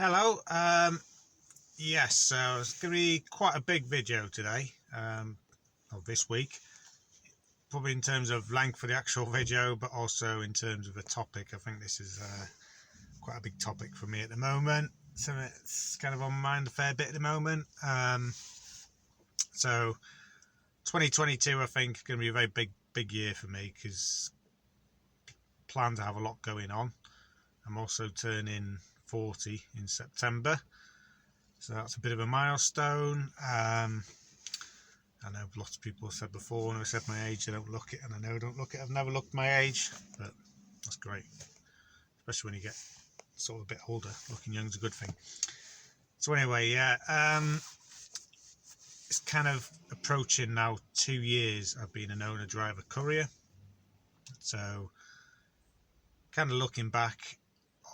Hello. Yes, so it's going to be quite a big video today, of this week. Probably in terms of length for the actual video, but also in terms of the topic. I think this is quite a big topic for me at the moment. So it's kind of on my mind a fair bit at the moment. So 2022, I think, is going to be a very big year for me because plan to have a lot going on. I'm also turning 40 in September. So that's a bit of a milestone. I know lots of people have said before when I said my age, I don't look it, and I know I don't look it. I've never looked my age, but that's great. Especially when you get sort of a bit older. Looking young is a good thing. So anyway, yeah, it's kind of approaching now 2 years I've been an owner driver courier. So kind of looking back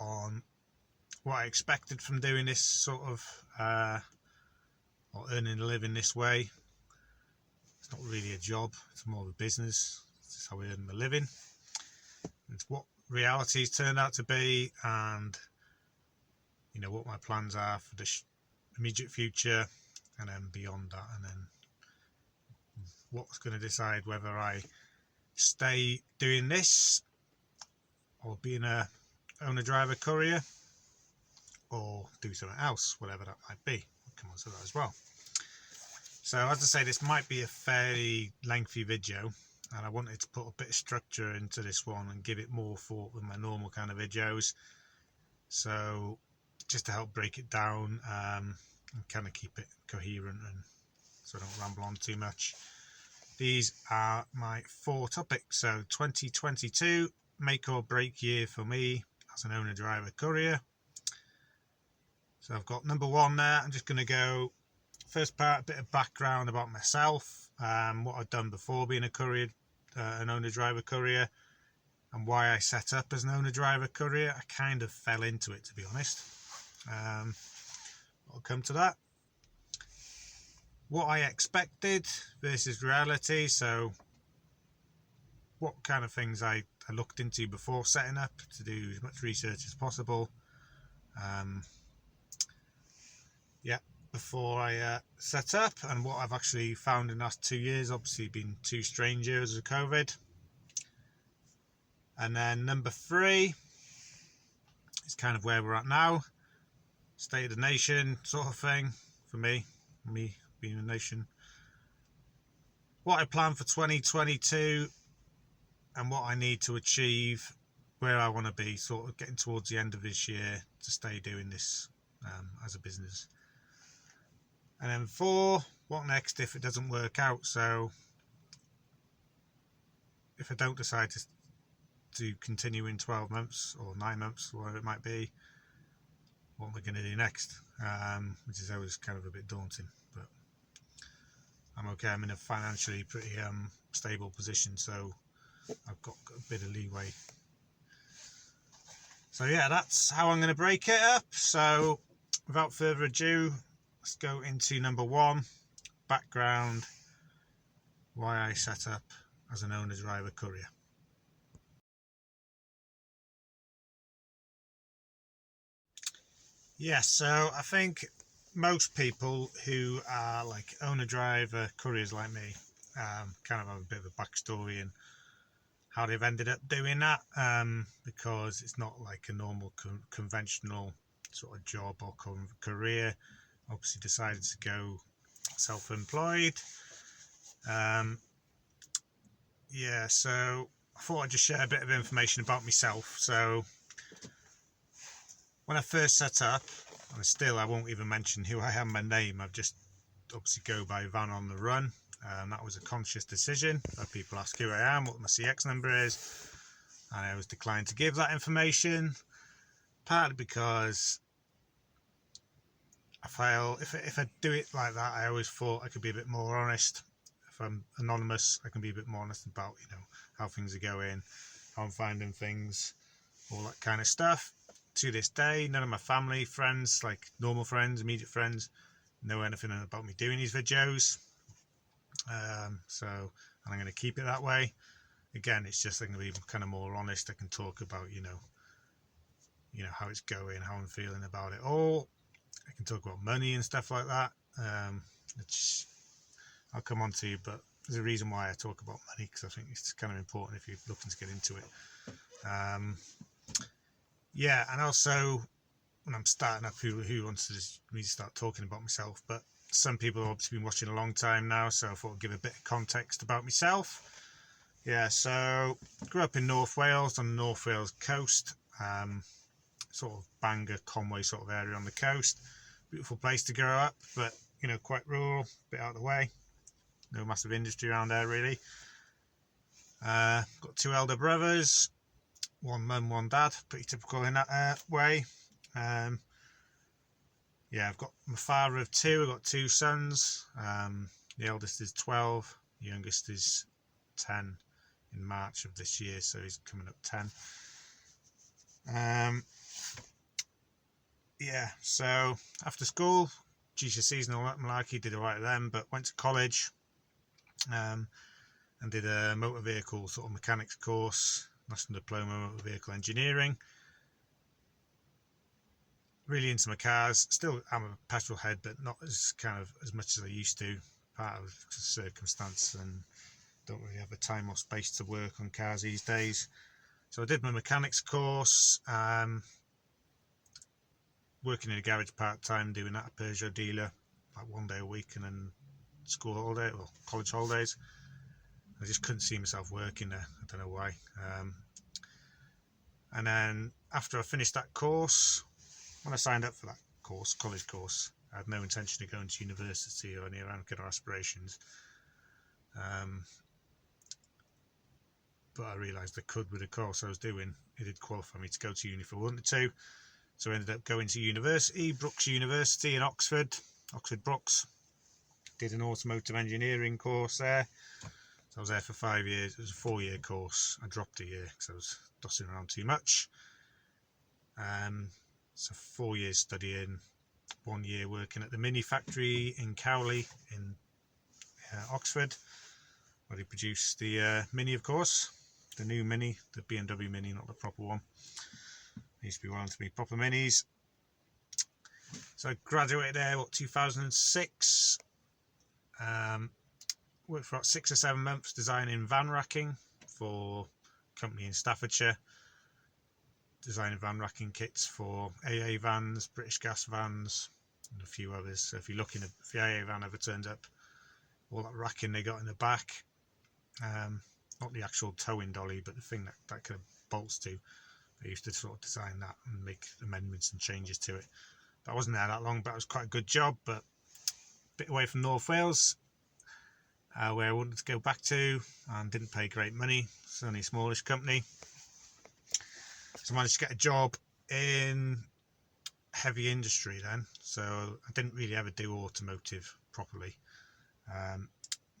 on what I expected from doing this sort of or earning a living this way. It's not really a job, it's more of a business. This is how I earn my living. It's what reality's turned out to be, and you know what my plans are for the immediate future, and then beyond that, and then what's going to decide whether I stay doing this or being a owner driver courier or do something else, whatever that might be. I'll come on to that as well. So as I say, this might be a fairly lengthy video, and I wanted to put a bit of structure into this one and give it more thought than my normal kind of videos. So just to help break it down and kind of keep it coherent, and so I don't ramble on too much. These are my 4 topics. So 2022, make or break year for me as an owner driver courier. So I've got number 1 there. I'm just going to go first part, a bit of background about myself, what I've done before being a courier, an owner driver courier, and why I set up as an owner driver courier. I kind of fell into it, to be honest. I'll come to that. What I expected versus reality. So what kind of things I looked into before setting up to do as much research as possible. Before I set up, and what I've actually found in the last 2 years. Obviously been 2 strange years of COVID. And then number 3 is kind of where we're at now, state of the nation sort of thing for me being a nation, what I plan for 2022 and what I need to achieve, where I want to be sort of getting towards the end of this year to stay doing this as a business. And then 4, what next if it doesn't work out? So if I don't decide to continue in 12 months or 9 months, whatever it might be, what am I going to do next? Which is always kind of a bit daunting, but I'm okay. I'm in a financially pretty stable position, so I've got a bit of leeway. So yeah, that's how I'm going to break it up. So without further ado, let's go into number 1, background, why I set up as an owner driver courier. Yes, so I think most people who are like owner driver couriers like me kind of have a bit of a backstory and how they've ended up doing that, because it's not like a normal conventional sort of job or career. Obviously decided to go self-employed. Yeah, so I thought I'd just share a bit of information about myself. So when I first set up, and still I won't even mention who I am, my name, I've just obviously go by Van on the Run. That was a conscious decision. People ask who I am, what my CX number is, and I always decline to give that information, partly because I feel if I do it like that, I always thought I could be a bit more honest. If I'm anonymous, I can be a bit more honest about, you know, how things are going, how I'm finding things, all that kind of stuff. To this day, none of my family, friends, like normal friends, immediate friends, know anything about me doing these videos. And I'm going to keep it that way. Again, it's just I'm going to be kind of more honest. I can talk about, you know, you know, how it's going, how I'm feeling about it all. I can talk about money and stuff like that, which I'll come on to, but there's a reason why I talk about money, because I think it's kind of important if you're looking to get into it. Yeah, and also when I'm starting up, who wants to me to start talking about myself, but some people have obviously been watching a long time now, so I thought I'd give a bit of context about myself. Yeah, so grew up in North Wales, on the North Wales coast, sort of Bangor, Conway sort of area on the coast. Beautiful place to grow up, but you know, quite rural, a bit out of the way. No massive industry around there really. Got two elder brothers, one mum, one dad, pretty typical in that way. Yeah, I've got my father of two. I've got two sons. The eldest is 12, the youngest is 10 in March of this year, so he's coming up 10. Yeah, so after school, GCSEs and all that malarkey, did alright then, but went to college and did a motor vehicle sort of mechanics course, National Diploma Motor Vehicle Engineering. Really into my cars. Still am a petrol head, but not as much as I used to, part of circumstance, and don't really have the time or space to work on cars these days. So I did my mechanics course, working in a garage part-time, doing that at a Peugeot dealer, like 1 day a week, and then school holiday or college holidays. I just couldn't see myself working there. I don't know why. And then after I finished that course, when I signed up for that course, college course, I had no intention of going to university or any other aspirations. But I realised I could with the course I was doing. It did qualify me to go to uni if I wanted to. So I ended up going to university, Brookes University in Oxford Brookes. Did an automotive engineering course there. So I was there for 5 years. It was a 4-year course. I dropped a year because I was dossing around too much. So 4 years studying, 1 year working at the Mini factory in Cowley in Oxford, where they produced the Mini, of course, the new Mini, the BMW Mini, not the proper one. They used to be wanting to be proper Minis. So I graduated there, 2006. Worked for about 6 or 7 months designing van racking for a company in Staffordshire. Designing van racking kits for AA vans, British Gas vans, and a few others. So if you're looking at, if the AA van ever turns up, all that racking they got in the back, not the actual towing dolly, but the thing that kind of bolts to, they used to sort of design that and make amendments and changes to it. But I wasn't there that long, but it was quite a good job, but a bit away from North Wales, where I wanted to go back to, and didn't pay great money. It's only a smallish company. So I managed to get a job in heavy industry then, so I didn't really ever do automotive properly.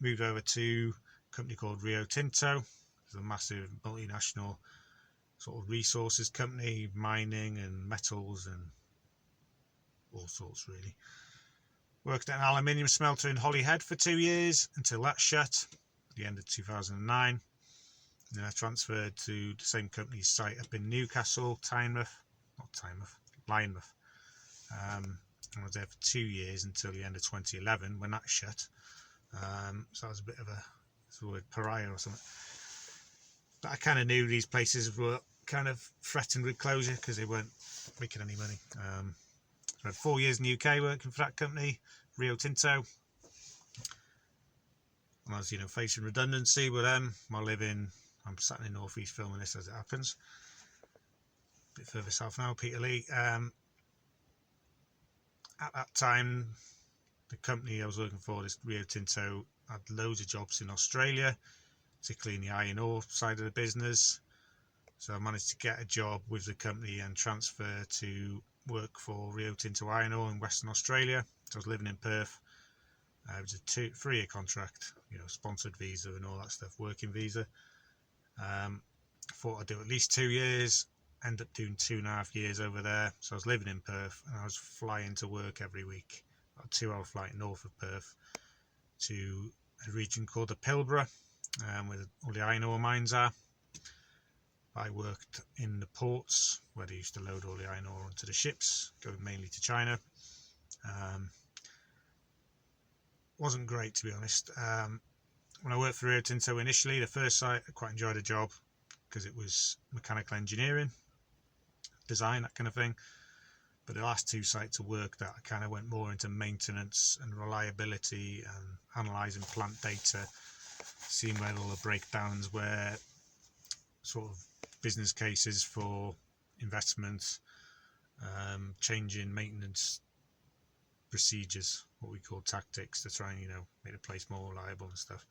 Moved over to a company called Rio Tinto. It's a massive multinational sort of resources company, mining and metals and all sorts really. Worked at an aluminium smelter in Holyhead for 2 years until that shut at the end of 2009. Then I transferred to the same company's site up in Newcastle, Lynmouth. I was there for 2 years until the end of 2011 when that shut. So that was a bit of a pariah or something. But I kind of knew these places were kind of threatened with closure because they weren't making any money. So I had 4 years in the UK working for that company, Rio Tinto. And I was, facing redundancy with them. I'm sat in the North East filming this as it happens. A bit further south now, Peterlee. At that time, the company I was working for, this Rio Tinto, had loads of jobs in Australia, particularly in the iron ore side of the business. So I managed to get a job with the company and transfer to work for Rio Tinto Iron Ore in Western Australia. So I was living in Perth. It was a 3-year contract, sponsored visa and all that stuff, working visa. Thought I'd do at least 2 years, ended up doing 2.5 years over there. So I was living in Perth and I was flying to work every week, about a 2-hour flight north of Perth to a region called the Pilbara, where all the iron ore mines are. I worked in the ports where they used to load all the iron ore onto the ships, going mainly to China. Wasn't great, to be honest. When I worked for Rio Tinto initially, the first site, I quite enjoyed the job because it was mechanical engineering, design, that kind of thing. But the last two sites of work that I kind of went more into maintenance and reliability and analysing plant data, seeing where all the breakdowns were, sort of business cases for investment, changing maintenance procedures, what we call tactics, to try and make the place more reliable and stuff.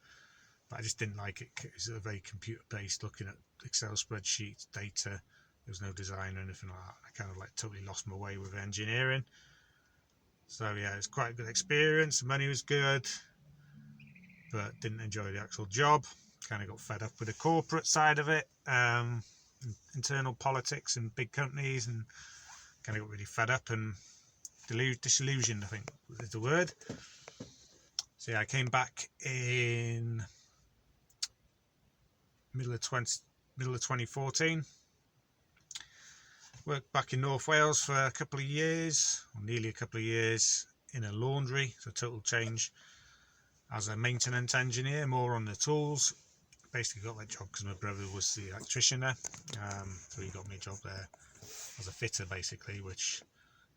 But I just didn't like it. It was very computer based, looking at Excel spreadsheets, data. There was no design or anything like that. I kind of totally lost my way with engineering. So yeah, it was quite a good experience. The money was good, but didn't enjoy the actual job. Kind of got fed up with the corporate side of it, internal politics and big companies, and kind of got really fed up and disillusioned, I think is the word. So yeah, I came back in middle of 2014. Worked back in North Wales for a couple of years, or nearly a couple of years, in a laundry, so total change, as a maintenance engineer, more on the tools. Basically got that job because my brother was the electrician there, so he got me a job there as a fitter, basically, which,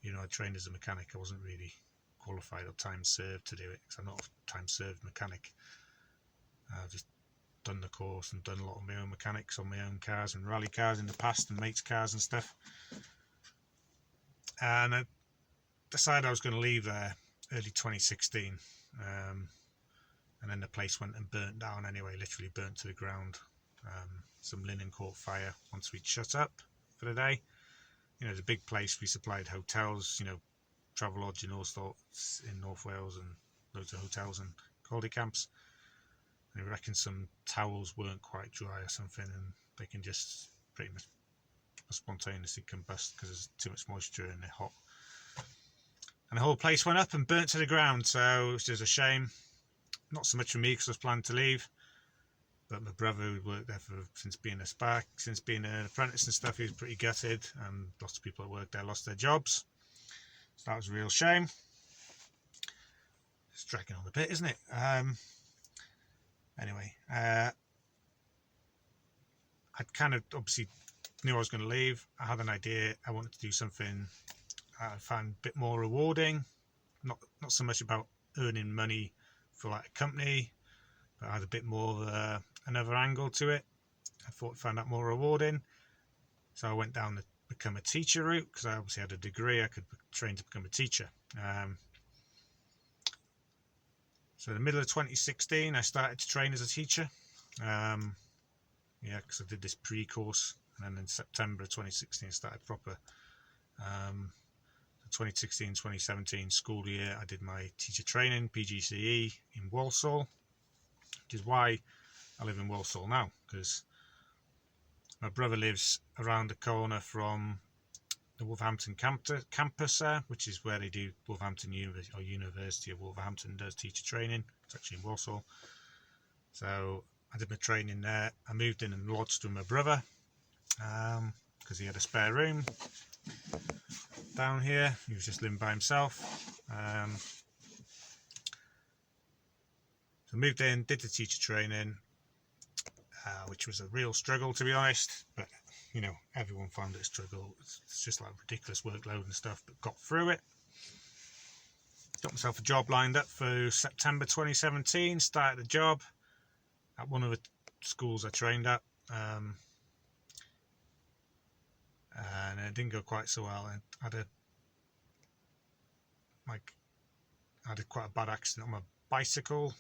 I trained as a mechanic. I wasn't really qualified or time served to do it, because I'm not a time served mechanic. I've just done the course and done a lot of my own mechanics on my own cars and rally cars in the past, and mates' cars and stuff. And I decided I was going to leave there early 2016, and then the place went and burnt down anyway, literally burnt to the ground. Some linen caught fire once we'd shut up for the day. It's a big place. We supplied hotels, travel lodge and all sorts in North Wales, and loads of hotels and holiday camps. And I reckon some towels weren't quite dry or something, and they can just pretty much spontaneously combust because there's too much moisture and they're hot. And the whole place went up and burnt to the ground, so it was just a shame. Not so much for me because I was planning to leave, but my brother, who worked there since being an apprentice and stuff, he was pretty gutted, and lots of people that worked there lost their jobs. So that was a real shame. It's dragging on a bit, isn't it? Anyway, I kind of obviously knew I was going to leave. I had an idea. I wanted to do something I found a bit more rewarding. Not so much about earning money for a company, but I had a bit more another angle to it. I found that more rewarding. So I went down the become a teacher route, because I obviously had a degree. I could train to become a teacher. So in the middle of 2016, I started to train as a teacher. Because I did this pre-course, and then in September 2016 I started proper. The 2016-2017 school year, I did my teacher training, PGCE, in Walsall, which is why I live in Walsall now, because my brother lives around the corner from the Wolverhampton campus there, which is where they do Wolverhampton University of Wolverhampton does teacher training. It's actually in Walsall. So I did my training there. I moved in and lodged with my brother because he had a spare room down here. He was just living by himself. So I moved in, did the teacher training, which was a real struggle, to be honest, but everyone found it a struggle. It's just ridiculous workload and stuff, but got through it. Got myself a job lined up for September 2017, started the job at one of the schools I trained at, and it didn't go quite so well. I had quite a bad accident on my bicycle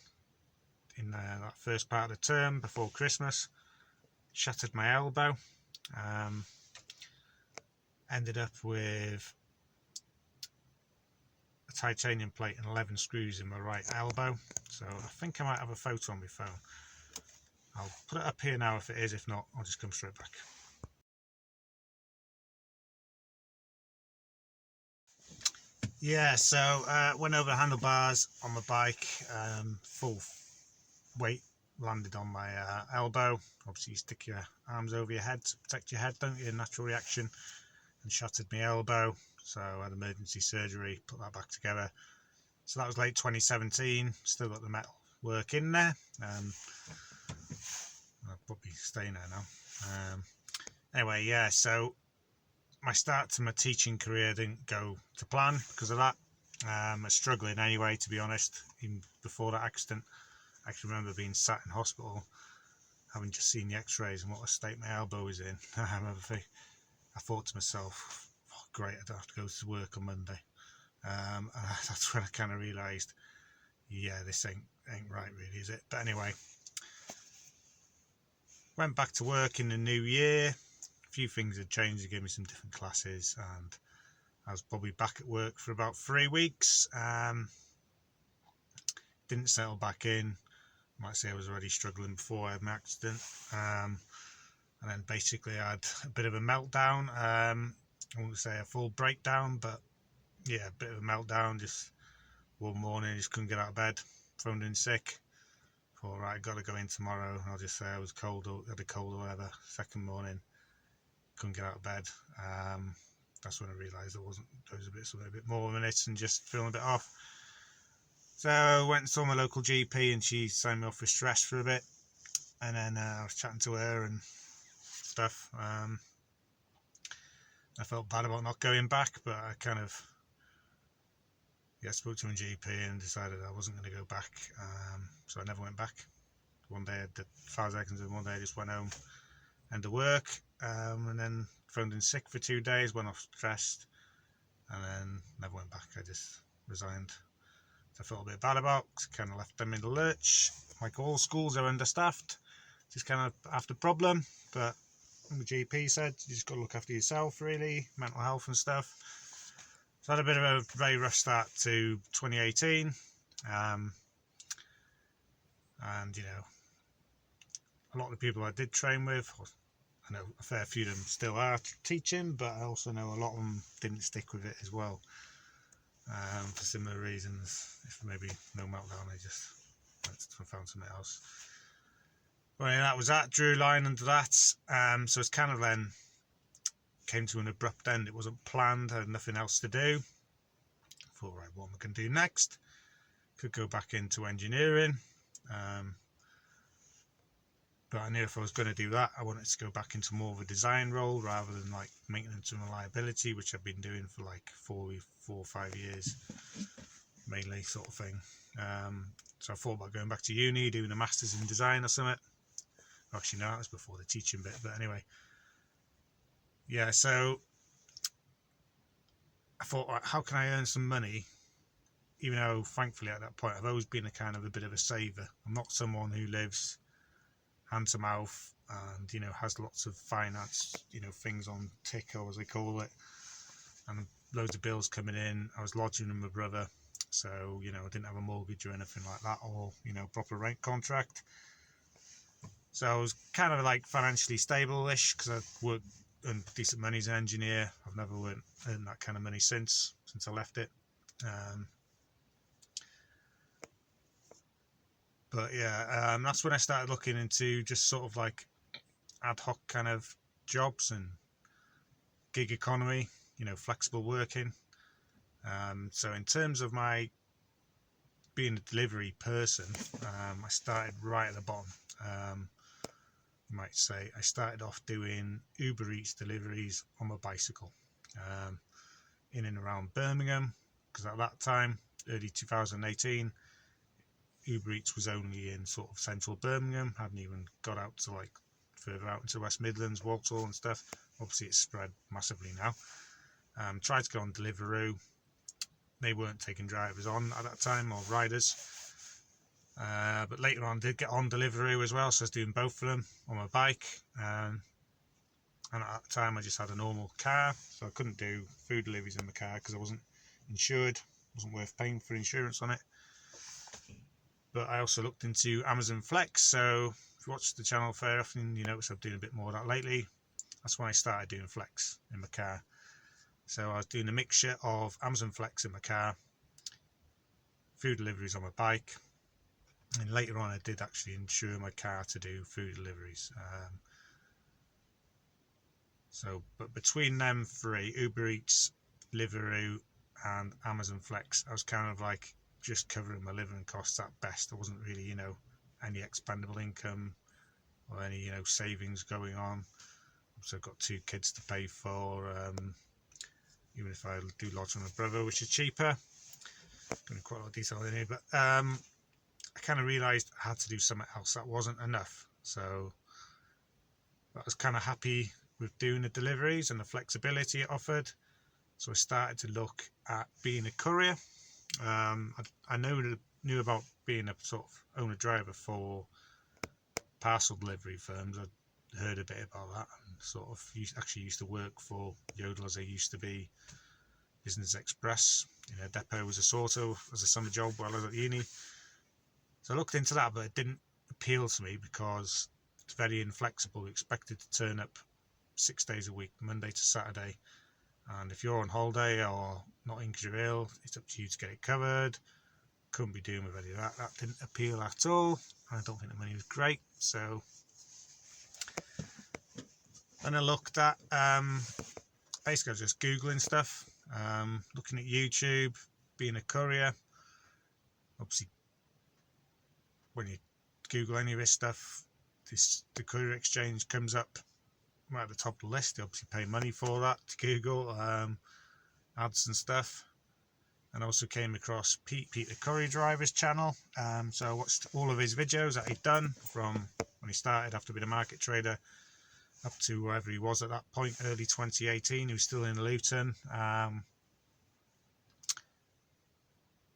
in that first part of the term before Christmas. Shattered my elbow. Ended up with a titanium plate and 11 screws in my right elbow. So I think I might have a photo on my phone. I'll put it up here now if it is. If not, I'll just come straight back. Yeah, so went over handlebars on my bike, full weight landed on my elbow. Obviously you stick your arms over your head to protect your head, don't you? A natural reaction, and shattered my elbow. So I had emergency surgery, put that back together. So that was late 2017. Still got the metal work in there. I'll probably stay there now. Anyway, yeah, so my start to my teaching career didn't go to plan because of that. I was struggling anyway, to be honest. Even before that accident, I actually remember being sat in hospital, having just seen the x-rays and what a state my elbow was in. I thought to myself, oh, great, I don't have to go to work on Monday. And that's when I kind of realised, yeah, this ain't right really, is it? But anyway, went back to work in the new year. A few things had changed. They gave me some different classes, and I was probably back at work for about 3 weeks. Didn't settle back in. I might say I was already struggling before I had my accident. And then basically I had a bit of a meltdown. I wouldn't say a full breakdown, but yeah, a bit of a meltdown. Just one morning, just couldn't get out of bed, phoned in sick. Thought, right, got to go in tomorrow. I'll just say I was cold, or had a cold or whatever. Second morning, couldn't get out of bed. That's when I realised there was something a bit more than it and just feeling a bit off. So I went and saw my local GP, and she signed me off for stress for a bit. And then I was chatting to her and stuff. I felt bad about not going back, but I kind of spoke to my GP and decided I wasn't going to go back. So I never went back. One day, as far as I can do, one day I just went home, end of work, and then phoned in sick for 2 days, went off stressed, and then never went back. I just resigned. So I felt a bit bad about, kind of left them in the lurch. Like all schools, they're understaffed. Just kind of after problem, but the GP said you just got to look after yourself, really, mental health and stuff. So I had a bit of a very rough start to 2018, and you know, a lot of the people I did train with, I know a fair few of them still are teaching, but I also know a lot of them didn't stick with it as well, for similar reasons. If maybe no meltdown, they just went to found something else. Well, yeah, that was that. Drew line under that. So it's kind of then came to an abrupt end. It wasn't planned. I had nothing else to do. I thought, right, what am I going to do next? Could go back into engineering. But I knew if I was going to do that, I wanted to go back into more of a design role rather than like maintenance and reliability, which I've been doing for like 4 or 5 years, mainly, sort of thing. So I thought about going back to uni, doing a master's in design or something. Actually, no, that was before the teaching bit, but anyway. Yeah, so I thought, right, how can I earn some money? Even though, thankfully, at that point, I've always been a bit of a saver. I'm not someone who lives hand to mouth and, you know, has lots of finance, you know, things on tick, or as they call it, and loads of bills coming in. I was lodging with my brother, so, you know, I didn't have a mortgage or anything like that, or, you know, proper rent contract. So I was kind of like financially stable-ish because I worked and decent money as an engineer. I've never earned that kind of money since I left it. But yeah, that's when I started looking into just sort of like ad hoc kind of jobs and gig economy, you know, flexible working. So in terms of my being a delivery person, I started right at the bottom. You might say I started off doing Uber Eats deliveries on my bicycle, in and around Birmingham, because at that time, early 2018, Uber Eats was only in sort of central Birmingham, hadn't even got out to like further out into West Midlands, Walsall and stuff. Obviously it's spread massively now. Tried to go on Deliveroo. They weren't taking drivers on at that time, or riders. But later on did get on Deliveroo as well, so I was doing both of them on my bike. And at that time I just had a normal car, so I couldn't do food deliveries in my car because I wasn't insured. It wasn't worth paying for insurance on it. But I also looked into Amazon Flex, so if you watch the channel fair often, you notice I've been doing a bit more of that lately. That's when I started doing Flex in my car. So I was doing a mixture of Amazon Flex in my car, food deliveries on my bike, And later on I did actually insure my car to do food deliveries. But between them three, Uber Eats, Deliveroo and Amazon Flex, I was kind of like just covering my living costs at best. There wasn't really, any expendable income or any, savings going on. So I've got 2 kids to pay for, even if I do lodge with my brother, which is cheaper. Going into quite a lot of detail in here, but I kind of realised I had to do something else. That wasn't enough. So I was kind of happy with doing the deliveries and the flexibility it offered. So I started to look at being a courier. I knew about being a sort of owner driver for parcel delivery firms. I'd heard a bit about that and sort of used to work for Yodel as I used to be Business Express in a depot as a sorter as a summer job while I was at uni. So I looked into that, but it didn't appeal to me because it's very inflexible. You're expected to turn up 6 days a week, Monday to Saturday. And if you're on holiday or not in because you're ill, it's up to you to get it covered. Couldn't be doing with any of that. That didn't appeal at all. I don't think the money was great. So then I looked at, basically I was just Googling stuff, looking at YouTube, being a courier. Obviously, when you Google any of this stuff, the courier exchange comes up right at the top of the list. They obviously pay money for that to Google, ads and stuff. And also came across Pete the Courier Driver's channel. So I watched all of his videos that he'd done from when he started after being a market trader up to wherever he was at that point, early 2018. He was still in Luton. And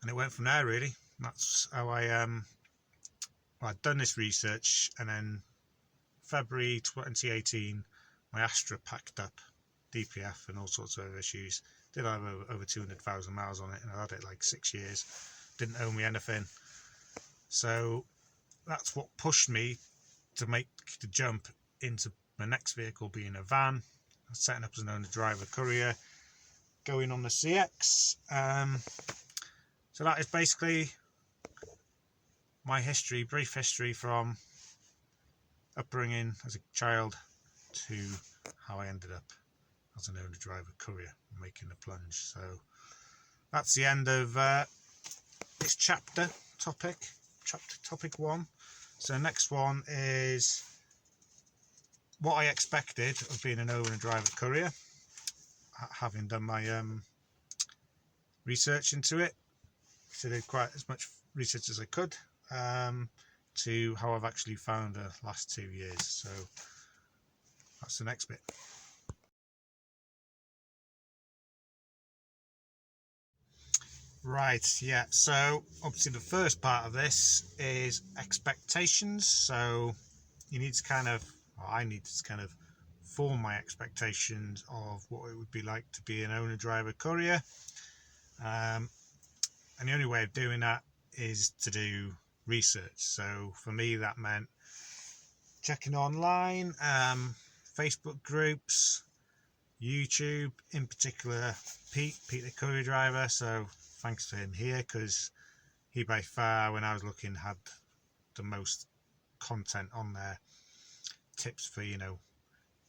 it went from there, really. That's how I'd done this research, and then February 2018, my Astra packed up, DPF and all sorts of other issues. Did have over 200,000 miles on it, and I had it like 6 years. Didn't owe me anything. So that's what pushed me to make the jump into my next vehicle being a van, setting up as an owner driver courier, going on the CX. So that is basically my history, brief history from upbringing as a child to how I ended up as an owner driver courier, making the plunge. So that's the end of this topic 1. So next one is what I expected of being an owner driver courier, having done my research into it. So I did quite as much research as I could, to how I've actually found the last 2 years. So that's the next bit. Right, yeah, so obviously the first part of this is expectations. So you need to I need to kind of form my expectations of what it would be like to be an owner driver courier. And the only way of doing that is to do research. So for me that meant checking online, Facebook groups, YouTube, in particular Pete the Courier Driver. So thanks to him here, because he by far, when I was looking, had the most content on there. Tips for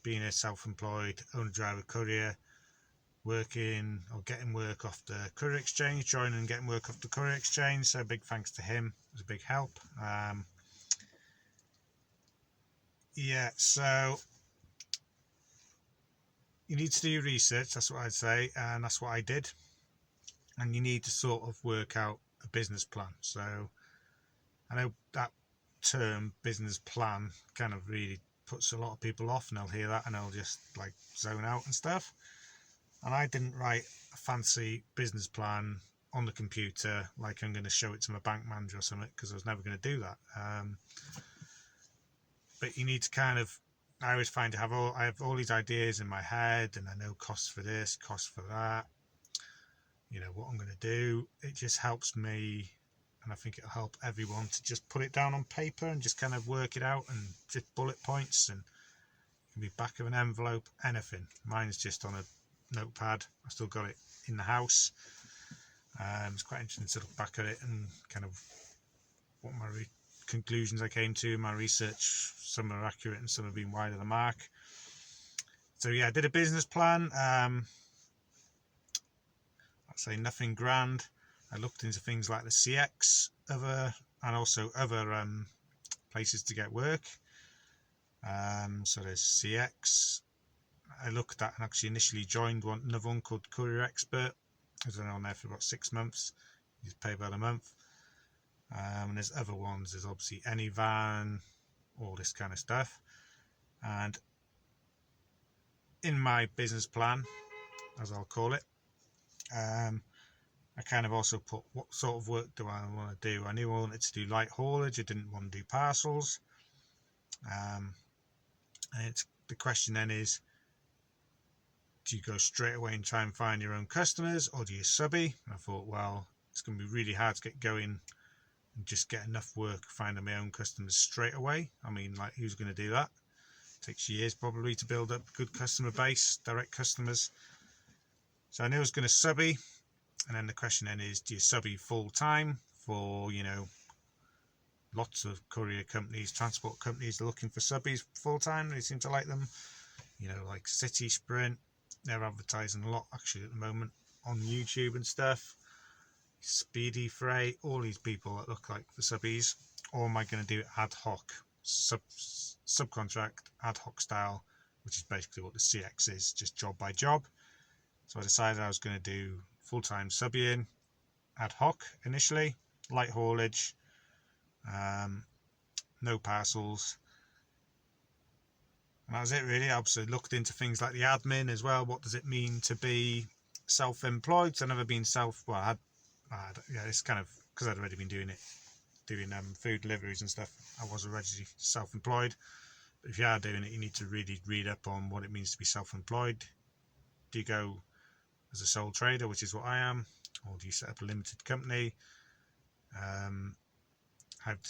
being a self-employed owner driver courier, working or getting work off the courier exchange, joining and getting work off the courier exchange. So big thanks to him, it was a big help. Yeah, so you need to do your research, that's what I'd say, and that's what I did. And you need to sort of work out a business plan. So I know that term business plan kind of really puts a lot of people off, and they'll hear that and they'll just like zone out and stuff. And I didn't write a fancy business plan on the computer like I'm going to show it to my bank manager or something, because I was never going to do that. But you need to I always find I have all these ideas in my head, and I know costs for this, costs for that, what I'm going to do. It just helps me, and I think it'll help everyone, to just put it down on paper and just kind of work it out, and just bullet points, and it can be back of an envelope, anything. Mine's just on a notepad. I still got it in the house. It's quite interesting to look back at it and kind of what my conclusions I came to in my research. Some are accurate and some have been wide of the mark. So yeah, I did a business plan. I'd say nothing grand. I looked into things like the CX and also other places to get work. So there's CX. I looked at and actually initially joined another one called Courier Expert. I was on there for about 6 months. You pay about a month. And there's other ones. There's obviously Anyvan, all this kind of stuff. And in my business plan, as I'll call it, I kind of also put what sort of work do I want to do. I knew I wanted to do light haulage. I didn't want to do parcels. And the question then is, do you go straight away and try and find your own customers, or do you subby? And I thought, well, it's going to be really hard to get going and just get enough work finding my own customers straight away. I mean, like, who's going to do that? It takes years probably to build up a good customer base, direct customers. So I knew I was going to subby. And then the question then is, do you subby full time for, lots of courier companies, transport companies are looking for subbies full time. They seem to like them, like City Sprint. They're advertising a lot actually at the moment on YouTube and stuff. Speedy Freight, all these people that look like the subbies. Or am I going to do ad hoc, subcontract, ad hoc style, which is basically what the CX is, just job by job. So I decided I was going to do full-time subbying, ad hoc initially, light haulage, no parcels. And that was it really. I also looked into things like the admin as well. What does it mean to be self-employed? So I've never been it's kind of because I'd already been doing food deliveries and stuff. I was already self-employed. But if you are doing it, you need to really read up on what it means to be self-employed. Do you go as a sole trader, which is what I am, or do you set up a limited company? I'd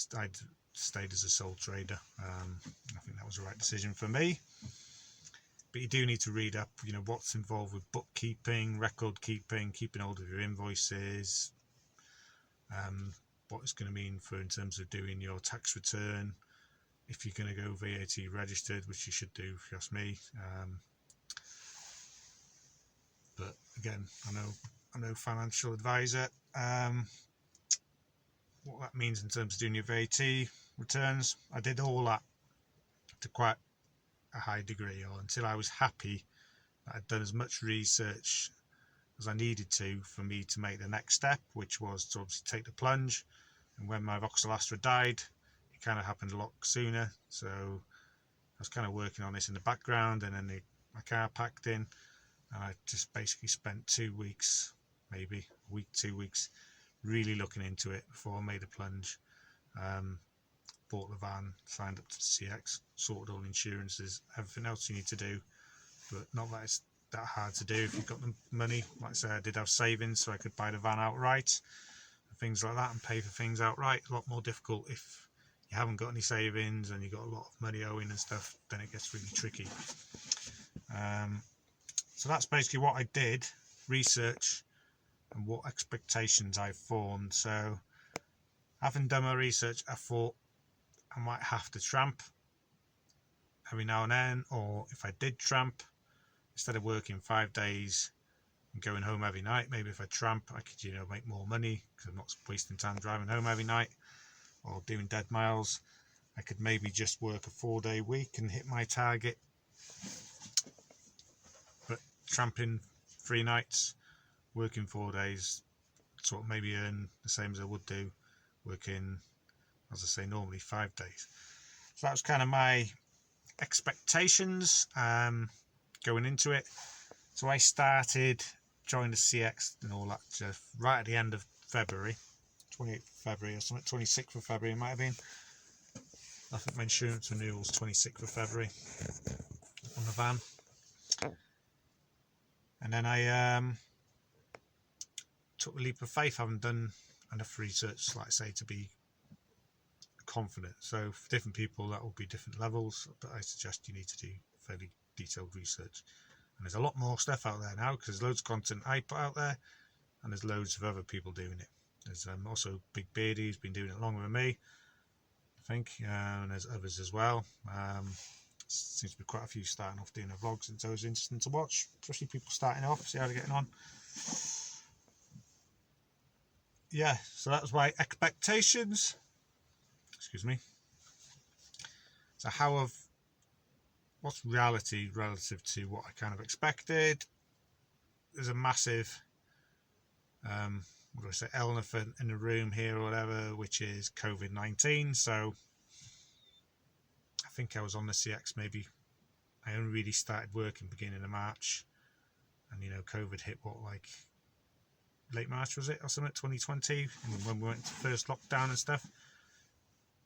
stayed as a sole trader. I think that was the right decision for me. But you do need to read up, what's involved with bookkeeping, record keeping, keeping hold of your invoices, what it's going to mean in terms of doing your tax return, if you're going to go VAT registered, which you should do if you ask me. But again, I'm no financial advisor. What that means in terms of doing your VAT returns, I did all that to quite a high degree, or until I was happy that I'd done as much research as I needed to for me to make the next step, which was to obviously take the plunge. And when my Vauxhall Astra died, it kind of happened a lot sooner. So I was kind of working on this in the background, and then my car packed in, and I just basically spent 2 weeks, maybe a week, 2 weeks, really looking into it before I made the plunge. Bought the van, signed up to the CX, sorted all insurances, everything else you need to do, but not that it's that hard to do if you've got the money. Like I say, I did have savings, so I could buy the van outright and things like that, and pay for things outright. A lot more difficult if you haven't got any savings and you've got a lot of money owing and stuff, then it gets really tricky. So that's basically what I did, research, and what expectations I formed. So having done my research, I thought I might have to tramp every now and then, or if I did tramp, instead of working 5 days and going home every night, maybe if I tramp, I could make more money because I'm not wasting time driving home every night or doing dead miles. I could maybe just work a 4-day week and hit my target, but tramping 3 nights, working 4 days, sort of maybe earn the same as I would do working, as I say, normally 5 days. So that was kind of my expectations going into it. So I joined the CX and all that just right at the end of February, 28th of February or something, 26th of February it might have been. I think my insurance renewal was 26th of February on the van. And then I took the leap of faith, having done enough research, like I say, to be confident. So for different people that will be different levels, but I suggest you need to do fairly detailed research. And there's a lot more stuff out there now, because there's loads of content I put out there, and there's loads of other people doing it. There's also Big Beardy, who's been doing it longer than me. think, and there's others as well. Seems to be quite a few starting off doing their vlogs, and it's always interesting to watch, especially people starting off, see how they're getting on. Yeah, so that was my expectations. Excuse me. So what's reality relative to what I kind of expected? There's a massive what do I say, elephant in the room here or whatever, which is COVID-19. So I think I was on the CX, maybe I only really started working beginning of March, and COVID hit like late March, was it, or something, 2020, and when we went to first lockdown and stuff.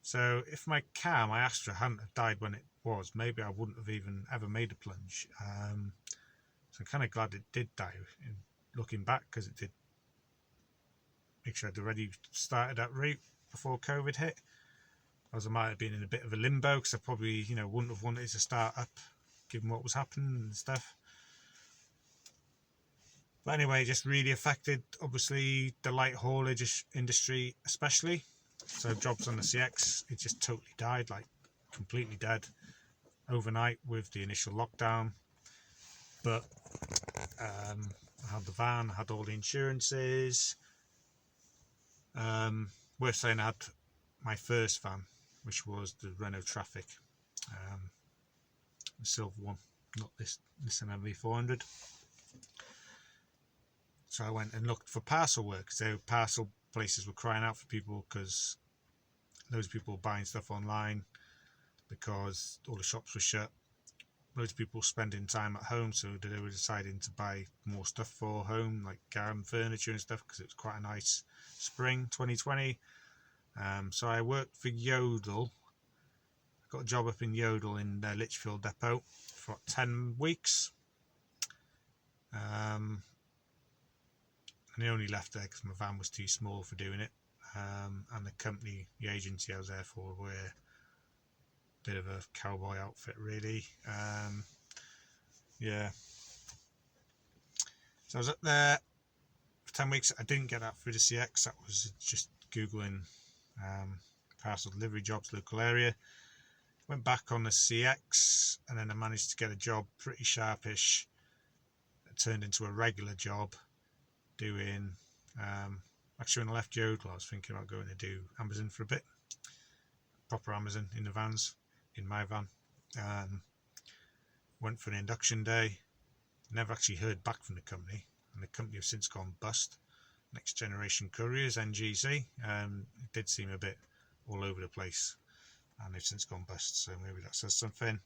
So if my Astra hadn't have died when it was, maybe I wouldn't have even ever made a plunge. So I'm kind of glad it did die, looking back, because it did make sure I'd already started that route before COVID hit. As I might have been in a bit of a limbo, because I probably wouldn't have wanted to start up given what was happening and stuff. But anyway, it just really affected, obviously, the light haulage industry especially. So jobs on the CX, it just totally died, like completely dead overnight with the initial lockdown. But I had the van, I had all the insurances. Worth saying, I had my first van, which was the Renault Traffic, the silver one, not this MV400. So I went and looked for parcel work. So parcel places were crying out for people, because loads of people were buying stuff online because all the shops were shut. Loads of people spending time at home, so they were deciding to buy more stuff for home, like garden furniture and stuff, because it was quite a nice spring 2020. So I worked for Yodel. I got a job up in Yodel in their Lichfield depot for 10 weeks. And I only left there because my van was too small for doing it. And the agency I was there for, were a bit of a cowboy outfit, really. Yeah. So I was up there for 10 weeks. I didn't get that through the CX. That was just Googling parcel delivery jobs, local area. Went back on the CX, and then I managed to get a job pretty sharpish. It turned into a regular job doing, actually when I left Yodel, I was thinking about going to do Amazon for a bit, proper Amazon in the vans, in my van. Went for an induction day, never actually heard back from the company, and the company have since gone bust. Next Generation Couriers, NGC, it did seem a bit all over the place, and they've since gone bust, so maybe that says something.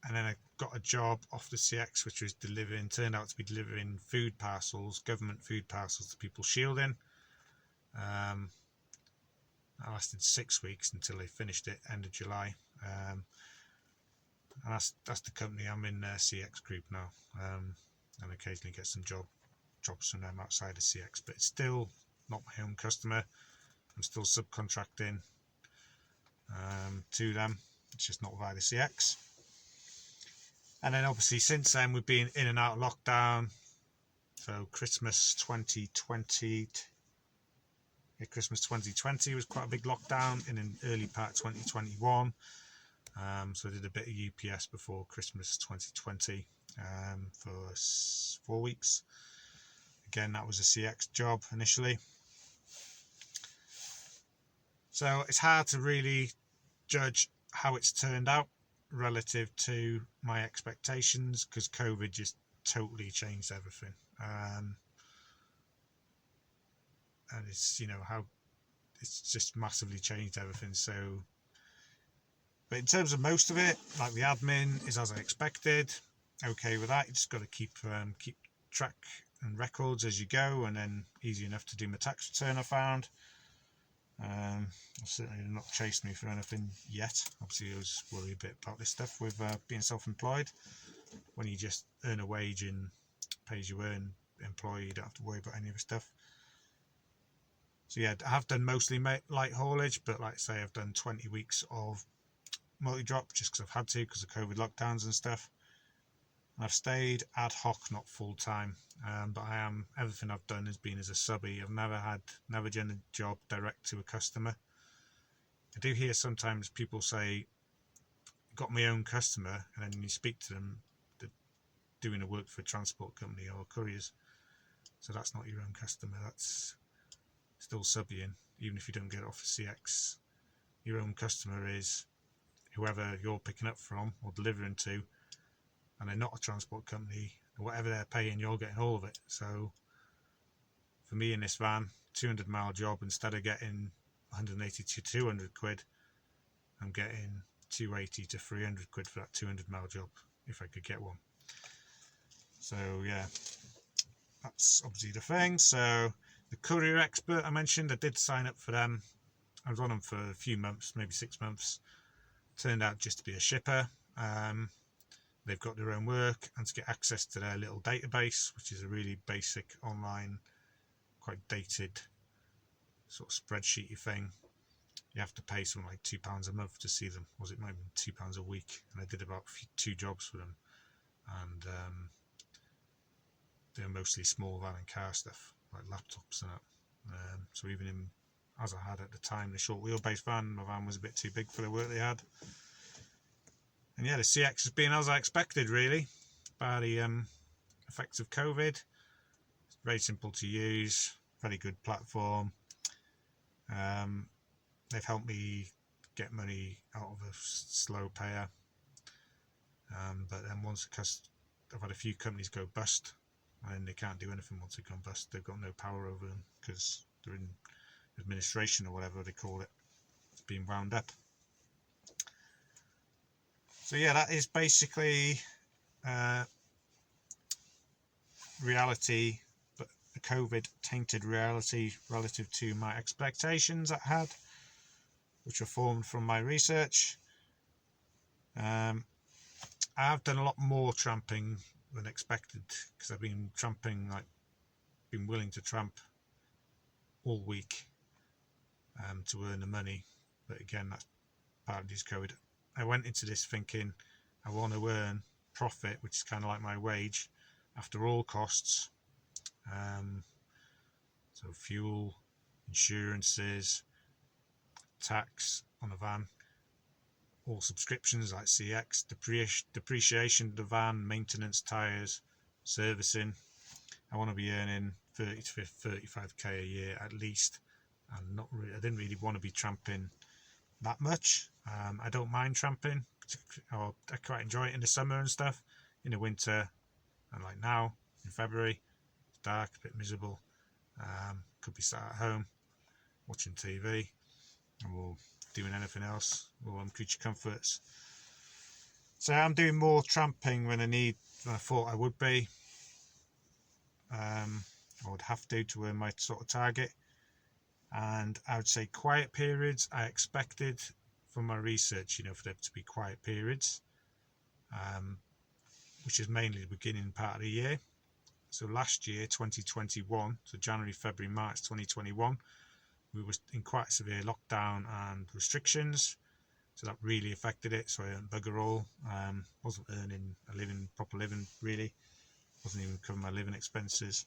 And then I got a job off the CX, which was turned out to be delivering food parcels, government food parcels to people shielding. That lasted 6 weeks until they finished it, end of July. And that's the company. I'm in their CX group now, and occasionally get some jobs from them outside of CX, but it's still not my own customer. I'm still subcontracting to them. It's just not via the CX. And then obviously since then we've been in and out of lockdown. So Christmas 2020 was quite a big lockdown in an early part of 2021. So I did a bit of UPS before Christmas 2020 for 4 weeks. Again, that was a CX job initially. So it's hard to really judge how it's turned out relative to my expectations, because COVID just totally changed everything. And it's, how it's just massively changed everything. So, but in terms of most of it, like the admin is as I expected. Okay with that. You just got to keep track and records as you go, and then easy enough to do my tax return, I found. Certainly not chased me for anything yet. Obviously I was worried a bit about this stuff with being self-employed. When you just earn a wage and pay as you earn employee, you don't have to worry about any of the stuff. So yeah, I have done mostly light haulage, but like I say, I've done 20 weeks of multi-drop just because I've had to, because of COVID lockdowns and stuff. I've stayed ad hoc, not full time, but everything I've done has been as a subby. I've never done a job direct to a customer. I do hear sometimes people say, got my own customer, and then you speak to them, they're doing a work for a transport company or couriers. So that's not your own customer, that's still subbing, even if you don't get it off a CX. Your own customer is whoever you're picking up from or delivering to, and they're not a transport company. Whatever they're paying, you're getting all of it. So for me in this van, 200-mile job, instead of getting 180 to 200 quid, I'm getting 280 to 300 quid for that 200-mile job, if I could get one. So yeah, that's obviously the thing. So the courier expert I mentioned, I did sign up for them. I was on them for a few months, maybe 6 months. Turned out just to be a shipper. They've got their own work, and to get access to their little database, which is a really basic online, quite dated sort of spreadsheety thing, you have to pay something like £2 a month to see them. Was it maybe £2 a week? And I did about 2 jobs for them, and they're mostly small van and car stuff, like laptops and that. So even as I had at the time the short wheelbase van, my van was a bit too big for the work they had. And yeah, the CX has been as I expected, really, by the effects of COVID. It's very simple to use, very good platform. They've helped me get money out of a slow payer, but then once I've had a few companies go bust, and they can't do anything once they've gone bust. They've got no power over them because they're in administration or whatever they call it. It's being wound up. So yeah, that is basically reality, but the COVID tainted reality relative to my expectations I had, which were formed from my research. I have done a lot more tramping than expected, because I've been tramping, like, been willing to tramp all week to earn the money. But again, that's part of this code. I went into this thinking I want to earn profit, which is kind of like my wage, after all costs. So fuel, insurances, tax on a van, all subscriptions like CX, depreciation of the van, maintenance, tyres, servicing. I want to be earning 30 to 35k a year at least, and I didn't really want to be tramping that much. I don't mind tramping, or I quite enjoy it in the summer and stuff. In the winter, and like now in February, it's dark, a bit miserable. Could be sat at home watching TV or doing anything else, or creature comforts. So I'm doing more tramping than I thought I would be. I would have to earn my sort of target. And I would say quiet periods, I expected from my research, for there to be quiet periods, which is mainly the beginning part of the year. So last year, 2021, so January, February, March 2021, we were in quite severe lockdown and restrictions, so that really affected it. So I earned bugger all. Wasn't earning proper living really. Wasn't even covering my living expenses.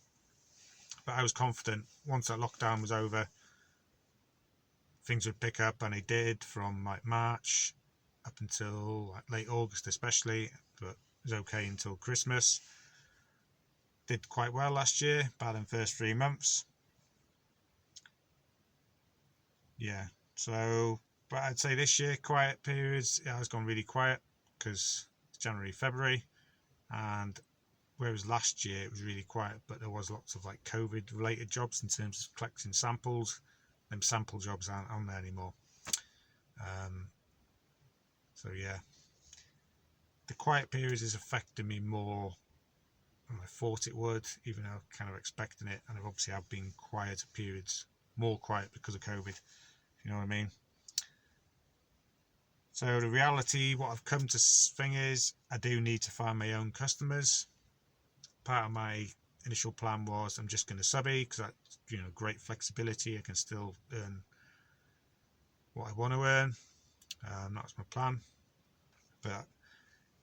But I was confident once that lockdown was over, things would pick up, and they did from like March up until like late August especially, but it was okay until Christmas. Did quite well last year, bad in the first 3 months. Yeah, so, but I'd say this year, quiet periods, it has gone really quiet because it's January, February, and whereas last year it was really quiet, but there was lots of like COVID related jobs in terms of collecting samples. Them sample jobs aren't on there anymore. So yeah, the quiet periods is affecting me more than I thought it would, even though I was kind of expecting it. And obviously I've been quieter periods, more quiet because of COVID, if you know what I mean. So the reality, what I've come to thing is, I do need to find my own customers. Part of my initial plan was I'm just going to subby, because that's, great flexibility. I can still earn what I want to earn. That was my plan. But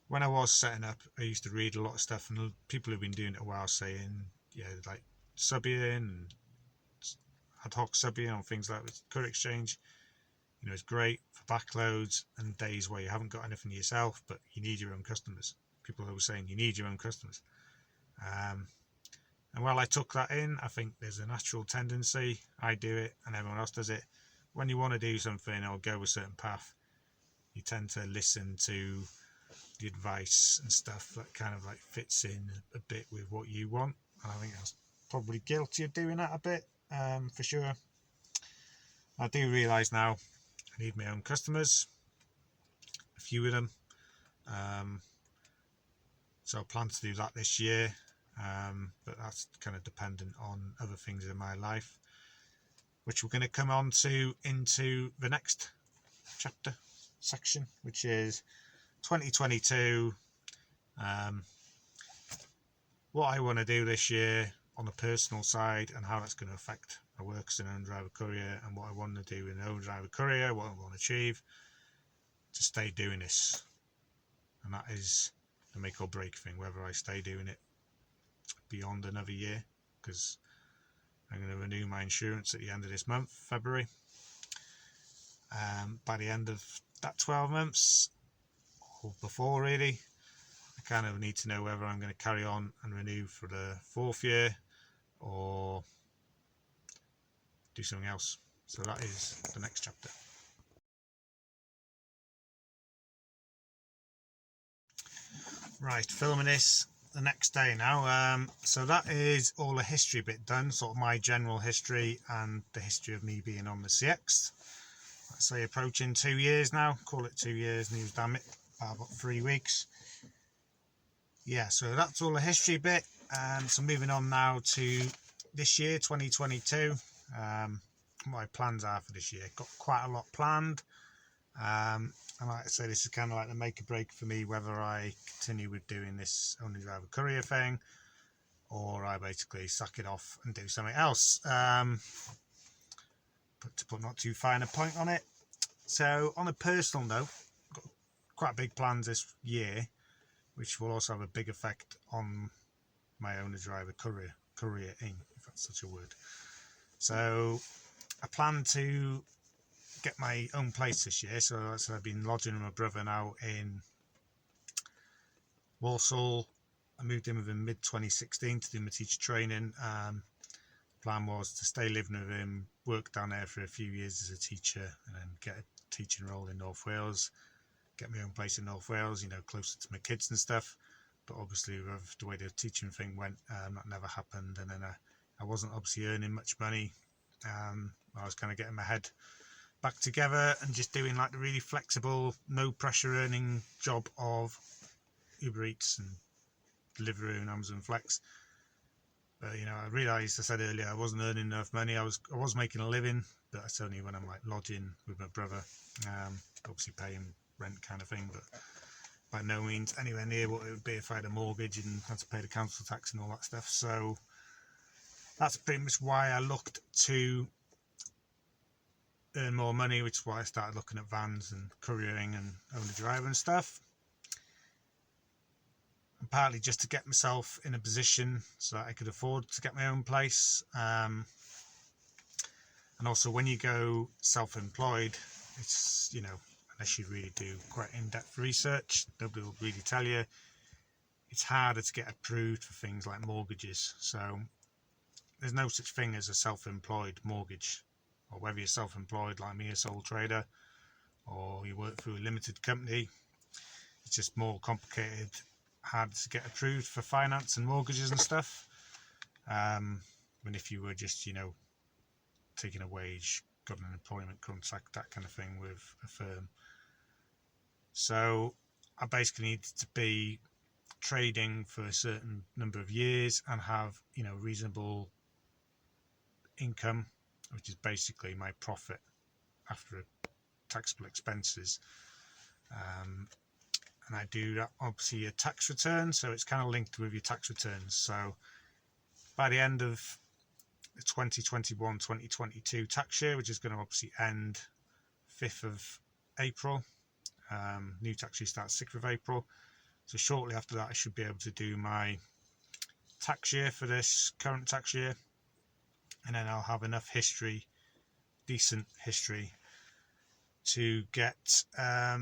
when I was setting up, I used to read a lot of stuff, and people who've been doing it a while saying, like subbing and ad hoc subbing on things like with Courier Exchange, it's great for backloads and days where you haven't got anything yourself, but you need your own customers. People are always saying you need your own customers. And while I took that in, I think there's a natural tendency, I do it and everyone else does it, when you want to do something or go a certain path, you tend to listen to the advice and stuff that kind of like fits in a bit with what you want. And I think I was probably guilty of doing that a bit, for sure. I do realise now I need my own customers, a few of them. So I plan to do that this year, but that's kind of dependent on other things in my life, which we're going to come on to into the next chapter section, which is 2022. What I want to do this year on the personal side and how that's going to affect my work as an owner driver courier, and what I want to do in an owner driver courier, what I want to achieve to stay doing this. And that is the make or break thing, whether I stay doing it beyond another year, because I'm going to renew my insurance at the end of this month, February. By the end of that 12 months, or before really, I kind of need to know whether I'm going to carry on and renew for the 4th year or do something else. So that is the next chapter. Right, filming this the next day now. So that is all the history bit done, sort of my general history and the history of me being on the CX. Let's say approaching 2 years now, call it 2 years, news damn it, about 3 weeks. Yeah, so that's all the history bit. So moving on now to this year, 2022. What my plans are for this year. Got quite a lot planned. And like I say, this is kind of like the make or break for me, whether I continue with doing this owner driver courier thing, or I basically suck it off and do something else. But to put not too fine a point on it. So on a personal note, got quite big plans this year, which will also have a big effect on my owner driver couriering, if that's such a word. So I plan to get my own place this year. So I've been lodging with my brother now in Walsall. I moved in with him mid-2016 to do my teacher training. Plan was to stay living with him, work down there for a few years as a teacher, and then get a teaching role in North Wales, get my own place in North Wales, closer to my kids and stuff. But obviously with the way the teaching thing went, that never happened. And then I wasn't obviously earning much money. I was kind of getting my head back together and just doing like the really flexible, no pressure earning job of Uber Eats and Deliveroo and Amazon Flex. But I realised, I said earlier, I wasn't earning enough money. I was making a living, but that's only when I'm like lodging with my brother, obviously paying rent kind of thing, but by no means anywhere near what it would be if I had a mortgage and had to pay the council tax and all that stuff. So that's pretty much why I looked to earn more money, which is why I started looking at vans and couriering and owner driver and stuff. And partly just to get myself in a position so that I could afford to get my own place. And also when you go self-employed, it's, unless you really do quite in-depth research, nobody will really tell you. It's harder to get approved for things like mortgages. So there's no such thing as a self-employed mortgage, or whether you're self-employed like me, a sole trader, or you work through a limited company. It's just more complicated, hard to get approved for finance and mortgages and stuff. Than if you were just, taking a wage, got an employment contract, that kind of thing with a firm. So I basically needed to be trading for a certain number of years and have, reasonable income, which is basically my profit after taxable expenses. And I do that, obviously, a tax return, so it's kind of linked with your tax returns. So by the end of the 2021-2022 tax year, which is going to obviously end 5th of April, new tax year starts 6th of April. So shortly after that I should be able to do my tax year for this current tax year, and then I'll have enough history, decent history, to get a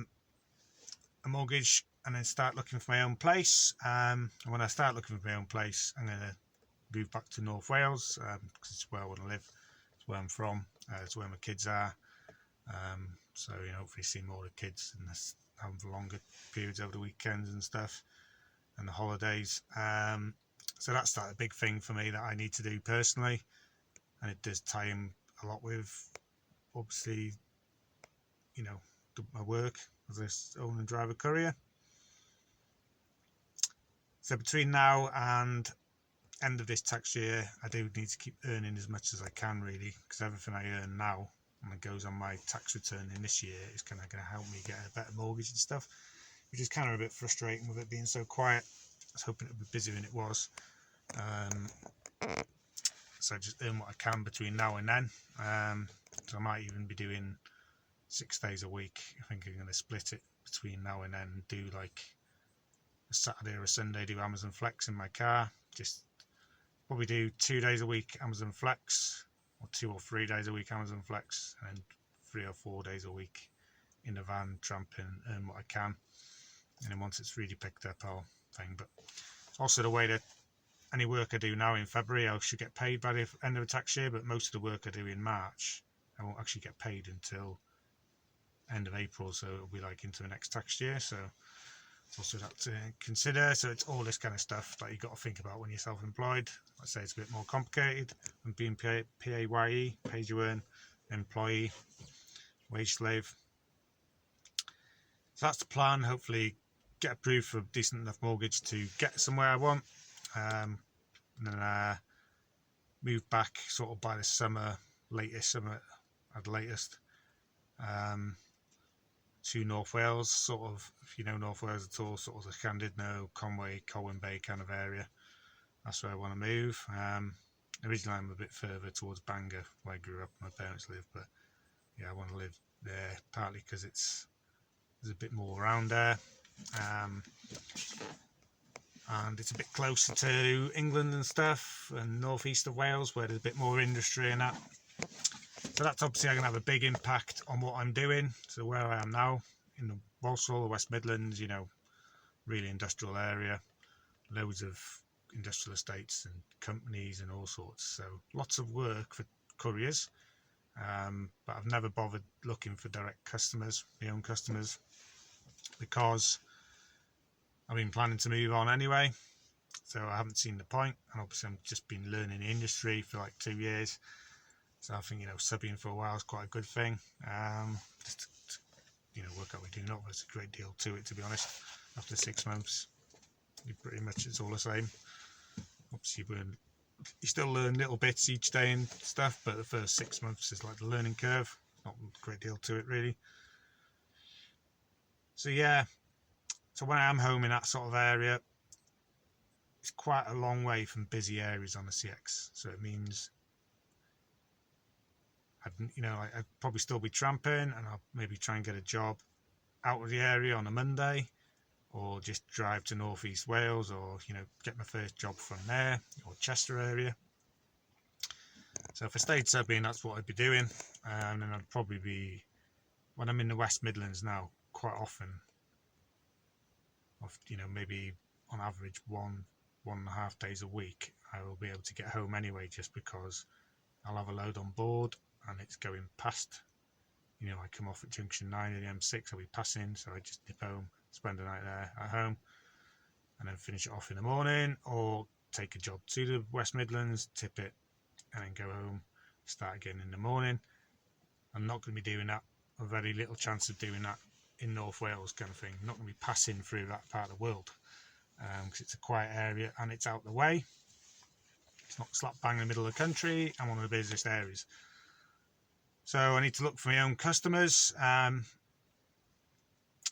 mortgage and then start looking for my own place. And when I start looking for my own place, I'm going to move back to North Wales, because it's where I want to live, it's where I'm from, it's where my kids are. So hopefully see more of the kids and have longer periods over the weekends and stuff and the holidays. So that's a big thing for me that I need to do personally, and it does tie in a lot with, obviously, my work as an owner and driver courier. So between now and end of this tax year, I do need to keep earning as much as I can, really, because everything I earn now and it goes on my tax return in this year is kind of going to help me get a better mortgage and stuff, which is kind of a bit frustrating with it being so quiet. I was hoping it would be busier than it was. So I just earn what I can between now and then. So I might even be doing 6 days a week. I think I'm going to split it between now and then, do like a Saturday or a Sunday, do Amazon Flex in my car. Just probably do 2 days a week Amazon Flex, or 2 or 3 days a week Amazon Flex, and 3 or 4 days a week in the van tramping, earn what I can. And then once it's really picked up, I'll thing. But also the way that any work I do now in February, I should get paid by the end of the tax year, but most of the work I do in March, I won't actually get paid until end of April, so it'll be like into the next tax year. So it's also that to consider. So it's all this kind of stuff that you've got to think about when you're self-employed. I'd say it's a bit more complicated than being PAYE, pay as you earn, employee, wage slave. So that's the plan. Hopefully get approved for a decent enough mortgage to get somewhere I want, and then move back sort of by the summer, latest summer at the latest, to North Wales, sort of, if you know North Wales at all, sort of the Llandudno, Conway, Colwyn Bay kind of area. That's where I want to move. Originally I'm a bit further towards Bangor, where I grew up, my parents live, but yeah, I want to live there, partly because there's a bit more around there, and it's a bit closer to England and stuff, and northeast of Wales, where there's a bit more industry and that. So that's obviously going to have a big impact on what I'm doing. So where I am now, in the Walsall, the West Midlands, really industrial area, loads of industrial estates and companies and all sorts. So lots of work for couriers, but I've never bothered looking for direct customers, my own customers, because I've been planning to move on anyway. So I haven't seen the point, and obviously I've just been learning the industry for like 2 years. So I think, subbing for a while is quite a good thing. Just to, work out what we do. Not there's a great deal to it, to be honest. After 6 months, pretty much it's all the same. Obviously, you still learn little bits each day and stuff, but the first 6 months is like the learning curve. Not a great deal to it, really. So yeah, so when I am home in that sort of area, it's quite a long way from busy areas on the CX. So it means I'd probably still be tramping, and I'll maybe try and get a job out of the area on a Monday, or just drive to northeast Wales, or get my first job from there, or Chester area. So if I stayed subbing, that's what I'd be doing. And then I'd probably be, when I'm in the West Midlands now, quite often, maybe on average 1.5 days a week, I will be able to get home anyway, just because I'll have a load on board and it's going past. I come off at junction 9 of the M6, I'll be passing, so I just nip home, spend the night there at home, and then finish it off in the morning, or take a job to the West Midlands, tip it, and then go home, start again in the morning. I'm not going to be doing that, a very little chance of doing that in North Wales kind of thing. I'm not going to be passing through that part of the world, because it's a quiet area and it's out the way. It's not slap bang in the middle of the country and one of the busiest areas. So I need to look for my own customers.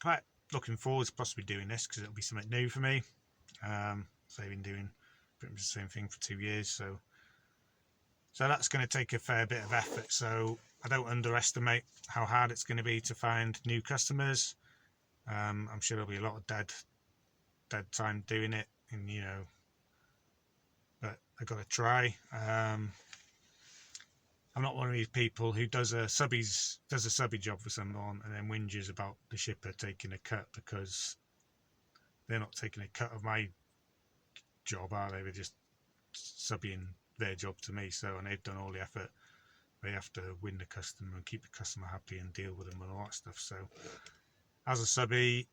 Quite looking forward to possibly doing this, because it'll be something new for me. So I've been doing pretty much the same thing for 2 years. So that's going to take a fair bit of effort. So I don't underestimate how hard it's going to be to find new customers. I'm sure there'll be a lot of dead dead time doing it, and but I got to try. I'm not one of these people who does a subby job for someone and then whinges about the shipper taking a cut, because they're not taking a cut of my job, are they? They're just subbing their job to me. So, and they've done all the effort. They have to win the customer and keep the customer happy and deal with them and all that stuff. So, as a subby,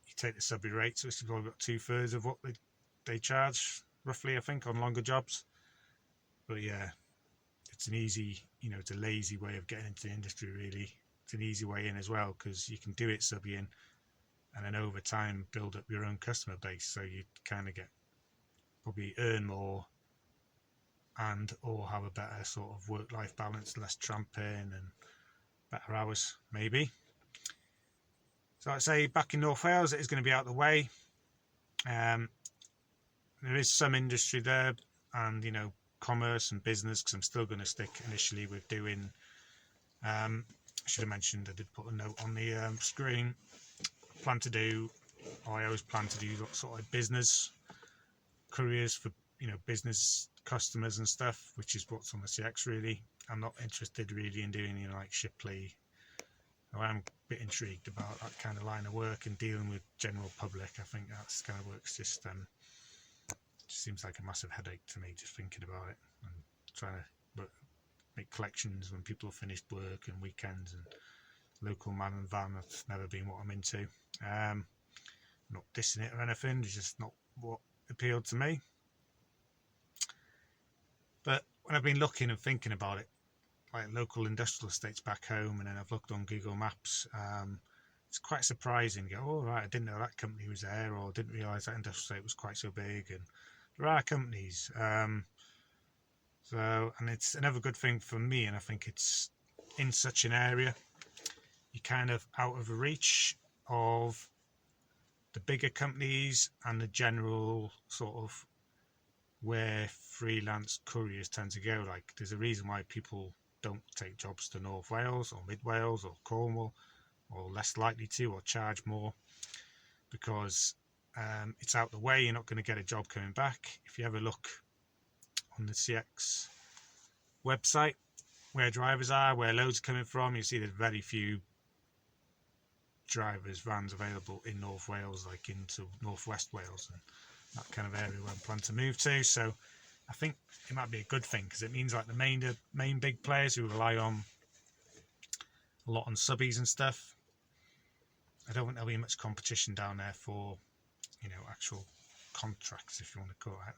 you take the subby rate, so it's probably got 2/3 of what they charge, roughly, I think, on longer jobs. But yeah, it's an easy, it's a lazy way of getting into the industry, really. It's an easy way in as well, because you can do it subbying and then over time build up your own customer base, so you kind of probably earn more or have a better sort of work-life balance, less tramping and better hours, maybe. So I'd say back in North Wales, it is going to be out of the way. There is some industry there, and commerce and business, because I'm still going to stick initially with doing, I should have mentioned, I did put a note on the screen. I always plan to do sort of business couriers for business customers and stuff, which is what's on the CX really. I'm not interested really in doing like Shipley. I am a bit intrigued about that kind of line of work and dealing with general public. I think that's kind of work's just seems like a massive headache to me just thinking about it, and trying to make collections when people have finished work and weekends, and local man and van. That's never been what I'm into. Not dissing it or anything, it's just not what appealed to me. But when I've been looking and thinking about it, like local industrial estates back home, and then I've looked on Google Maps, it's quite surprising. You go, oh right, I didn't know that company was there, or didn't realise that industrial estate was quite so big. And there are companies, and it's another good thing for me, and I think it's in such an area, you're kind of out of reach of the bigger companies and the general sort of where freelance couriers tend to go. Like, there's a reason why people don't take jobs to North Wales or Mid Wales or Cornwall, or less likely to, or charge more, because it's out the way. You're not going to get a job coming back. If you ever look on the CX website where drivers are, where loads are coming from, you see there's very few vans available in North Wales, like into Northwest Wales and that kind of area where I'm planning to move to. So I think it might be a good thing, because it means like the main big players who rely on a lot on subbies and stuff, I don't think there'll be much competition down there for actual contracts, if you want to call it.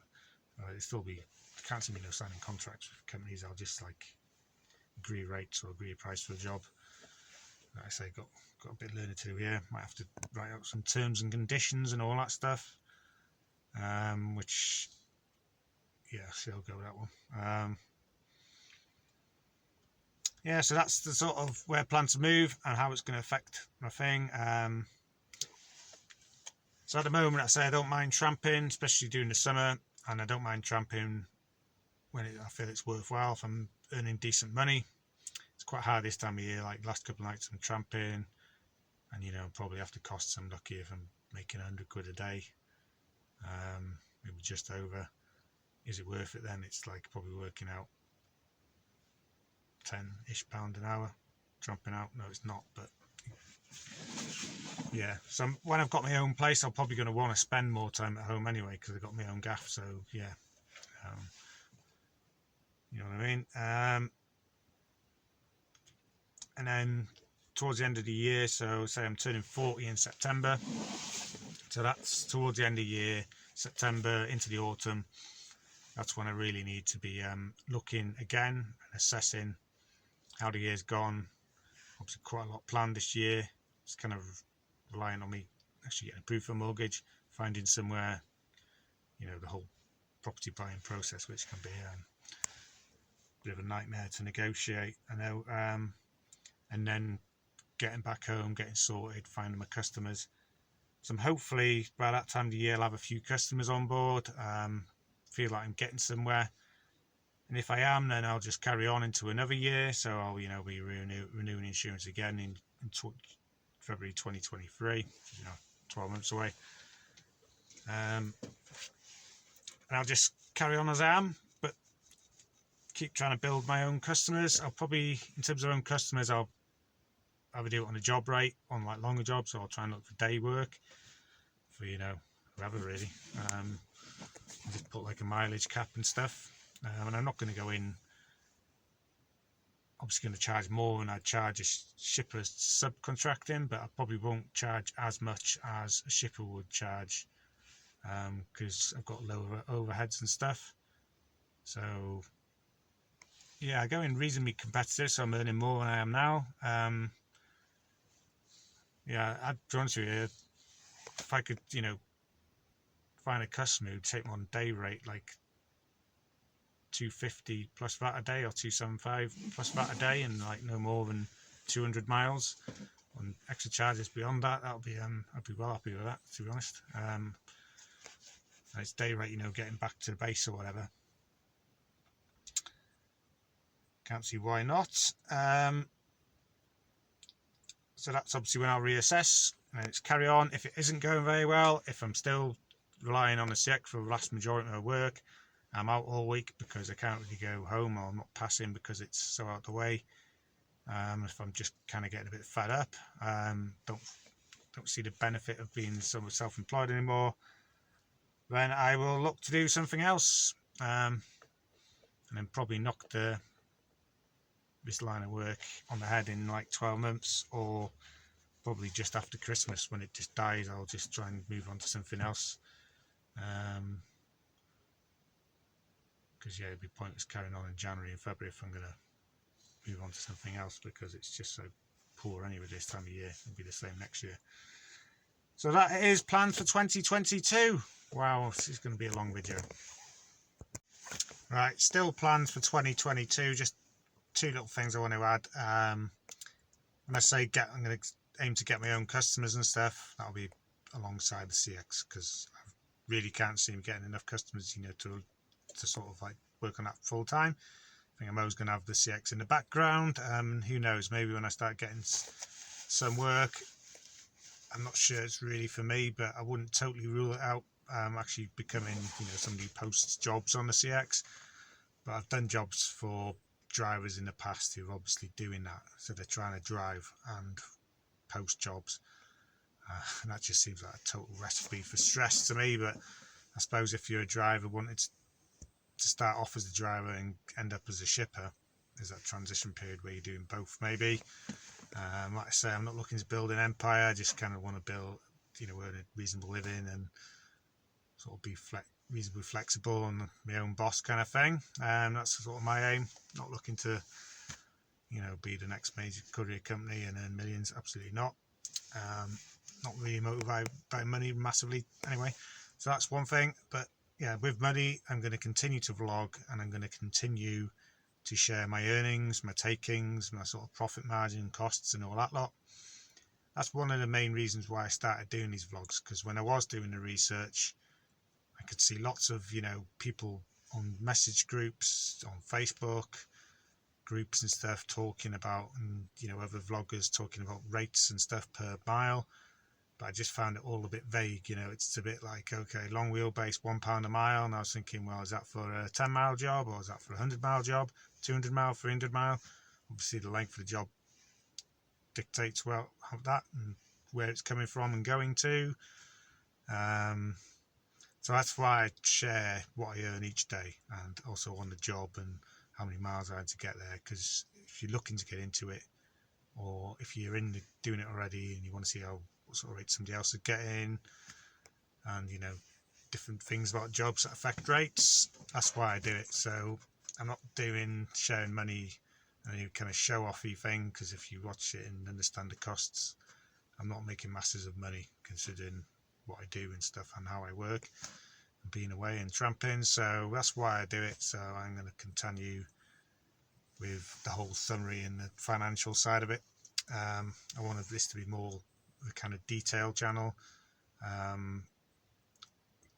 It'll still be, I can't see me signing contracts with companies. I'll just like agree rates or agree a price for a job. Like I say, got a bit of learning to do here. Might have to write out some terms and conditions and all that stuff, which, yeah, see, I'll go with that one. Yeah, so that's the sort of where I plan to move and how it's going to affect my thing. So at the moment, I say I don't mind tramping, especially during the summer, and I don't mind tramping when I feel it's worthwhile, if I'm earning decent money. It's quite hard this time of year, like last couple of nights I'm tramping, and probably after costs I'm lucky if I'm making £100 a day, maybe just over. Is it worth it then? It's like probably working out £10-ish an hour tramping out. No, it's not, but yeah. So when I've got my own place, I'm probably going to want to spend more time at home anyway, because I've got my own gaff. So yeah, you know what I mean. And then towards the end of the year, so say I'm turning 40 in September, so that's towards the end of the year, September into the autumn. That's when I really need to be looking again and assessing how the year's gone. Obviously quite a lot planned this year. It's kind of relying on me actually getting approved for a mortgage, finding somewhere, the whole property buying process, which can be a bit of a nightmare to negotiate, I know, and then getting back home, getting sorted, finding my customers. So I'm hopefully by that time of the year I'll have a few customers on board, feel like I'm getting somewhere. And if I am, then I'll just carry on into another year. So I'll, be renewing insurance again in February 2023, 12 months away. and I'll just carry on as I am, but keep trying to build my own customers. I'll probably, in terms of own customers, I'll either do it on a job rate, on like longer jobs, or I'll try and look for day work for, you know, whoever really. Just put like a mileage cap and stuff, and I'm not going to go in obviously going to charge more than I'd charge a shipper subcontracting, but I probably won't charge as much as a shipper would charge, because I've got lower overheads and stuff. So yeah, I go in reasonably competitive, so I'm earning more than I am now. Yeah, I'd be honest with you, if I could, you know, find a customer who'd take me on day rate like 250 plus VAT a day, or 275 plus VAT a day, and like no more than 200 miles on extra charges beyond that, that'll be I'd be well happy with that, to be honest. And it's day rate, you know, getting back to the base or whatever. Can't see why not. So that's obviously when I'll reassess, and it's carry on. If it isn't going very well, if I'm still relying on the CX for the vast majority of my work, I'm out all week because I can't really go home, or I'm not passing because it's so out of the way. If I'm just kind of getting a bit fed up, don't see the benefit of being somewhat self-employed anymore, then I will look to do something else, and then probably knock this line of work on the head in like 12 months, or probably just after Christmas when it just dies. I'll just try and move on to something else, because yeah, it'd be pointless carrying on in January and February if I'm going to move on to something else, because it's just so poor anyway this time of year. It'll be the same next year. So that is planned for 2022. Wow, this is going to be a long video. Right, still plans for 2022. Just two little things I want to add. When I say I'm going to aim to get my own customers and stuff, that'll be alongside the CX, because I really can't see me getting enough customers, you know, to sort of like work on that full time. I think I'm always going to have the CX in the background. Who knows, maybe when I start getting some work, I'm not sure it's really for me, but I wouldn't totally rule it out. Actually becoming, you know, somebody who posts jobs on the CX. But I've done jobs for drivers in the past who are obviously doing that, so they're trying to drive and post jobs, and that just seems like a total recipe for stress to me. But I suppose if you're a driver wanted to start off as a driver and end up as a shipper, there's that transition period where you're doing both maybe. Like I say, I'm not looking to build an empire. I just kind of want to build, you know, earn a reasonable living and sort of be reasonably flexible and my own boss kind of thing. That's sort of my aim. Not looking to, you know, be the next major courier company and earn millions. Absolutely not. Not really motivated by money massively anyway. So that's one thing. But yeah, with money, I'm going to continue to vlog, and I'm going to continue to share my earnings, my takings, my sort of profit margin, costs, and all that lot. That's one of the main reasons why I started doing these vlogs, because when I was doing the research, I could see lots of, you know, people on message groups, on Facebook groups and stuff talking about, and, you know, other vloggers talking about rates and stuff per mile. But I just found it all a bit vague, you know. It's a bit like, okay, long wheelbase, £1 a mile, and I was thinking, well, is that for a 10-mile job, or is that for a 100-mile job, 200 mile, 300 mile? Obviously the length of the job dictates well that and where it's coming from and going to. So that's why I share what I earn each day, and also on the job and how many miles I had to get there. Because if you're looking to get into it, or if you're doing it already and you want to see what sort of rate somebody else is getting, and, you know, different things about jobs that affect rates, that's why I do it. So I'm not sharing money and any kind of show-offy thing, because if you watch it and understand the costs, I'm not making masses of money considering what I do and stuff and how I work and being away and tramping. So that's why I do it. So I'm going to continue with the whole summary and the financial side of it. I wanted this to be more the kind of detailed channel,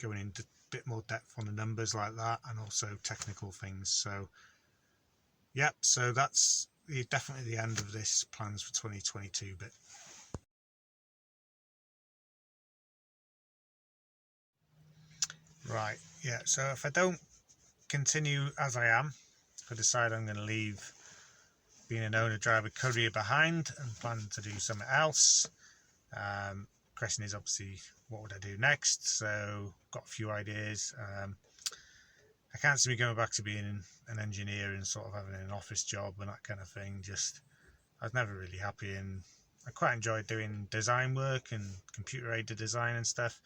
going into a bit more depth on the numbers like that, and also technical things. So yep, so that's definitely the end of this plans for 2022 bit. Right, yeah, so if I don't continue as I am, if I decide I'm going to leave being an owner driver courier behind and plan to do something else, question is obviously what would I do next. So got a few ideas. I can't see me going back to being an engineer and sort of having an office job and that kind of thing. Just I was never really happy, and I quite enjoyed doing design work and computer aided design and stuff,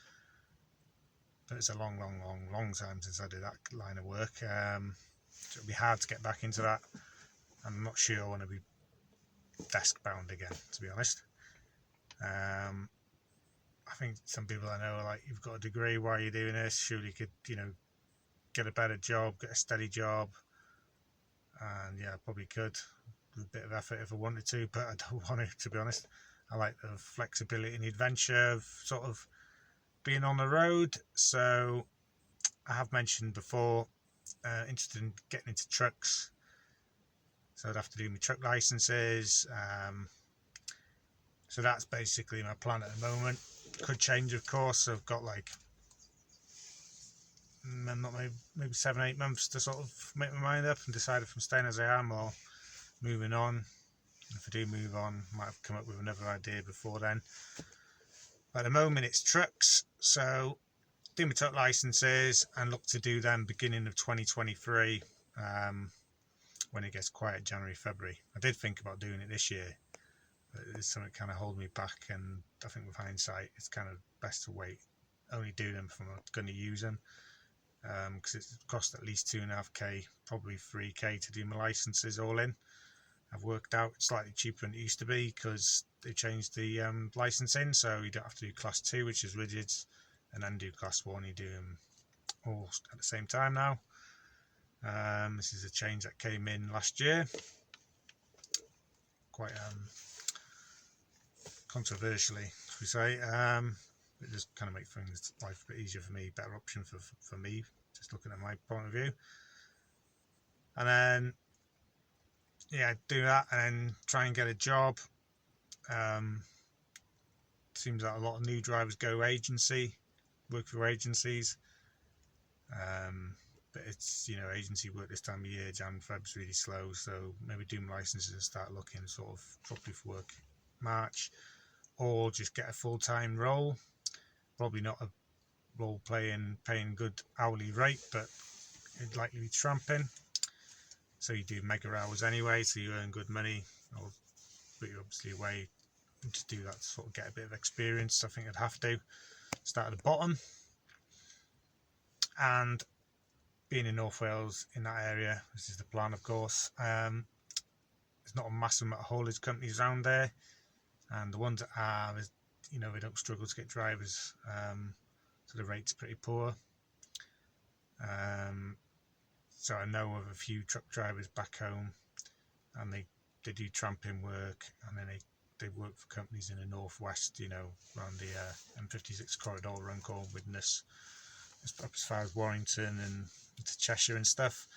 but it's a long time since I did that line of work. So it'll be hard to get back into that. I'm not sure I want to be desk bound again, to be honest. I think some people I know are like, you've got a degree, why are you doing this? Surely you could, get a better job, get a steady job. And yeah, I probably could with a bit of effort if I wanted to, but I don't want to be honest. I like the flexibility and the adventure of sort of being on the road. So I have mentioned before, interested in getting into trucks. So I'd have to do my truck licenses. So that's basically my plan at the moment. Could change, of course. I've got like maybe 7-8 months to sort of make my mind up and decide if I'm staying as I am or moving on. If I do move on, might have come up with another idea before then. But at the moment it's trucks, so do my truck licenses and look to do them beginning of 2023, when it gets quiet, January, February. I did think about doing it this year, but there's something kind of holding me back, and I think with hindsight it's kind of best to wait, only do them if I'm going to use them, because it's cost at least 2.5k, probably 3k to do my licenses all in. I've worked out it's slightly cheaper than it used to be because they changed the licensing, so you don't have to do class 2, which is rigids, and then do class 1. You do them all at the same time now. This is a change that came in last year, quite controversially, should we say. It just kind of makes things life a bit easier for me, better option for me, just looking at my point of view. And then do that and then try and get a job. Seems like a lot of new drivers go agency, work for agencies, but it's agency work this time of year, Jan, Feb's really slow, so maybe do my licenses and start looking sort of properly for work March, or just get a full-time role, probably not a role paying good hourly rate, but it'd likely be tramping, so you do mega hours anyway, so you earn good money, or but you're obviously away to do that to sort of get a bit of experience. I think I'd have to start at the bottom, and being in North Wales in that area, this is the plan, of course. There's not a massive amount of haulage companies around there, and the ones that are, they don't struggle to get drivers, so the rate's pretty poor. So I know of a few truck drivers back home, and they do tramping work, and then they work for companies in the northwest, around the M56 corridor, Runcorn, Widnes, up as far as Warrington and to Cheshire and stuff,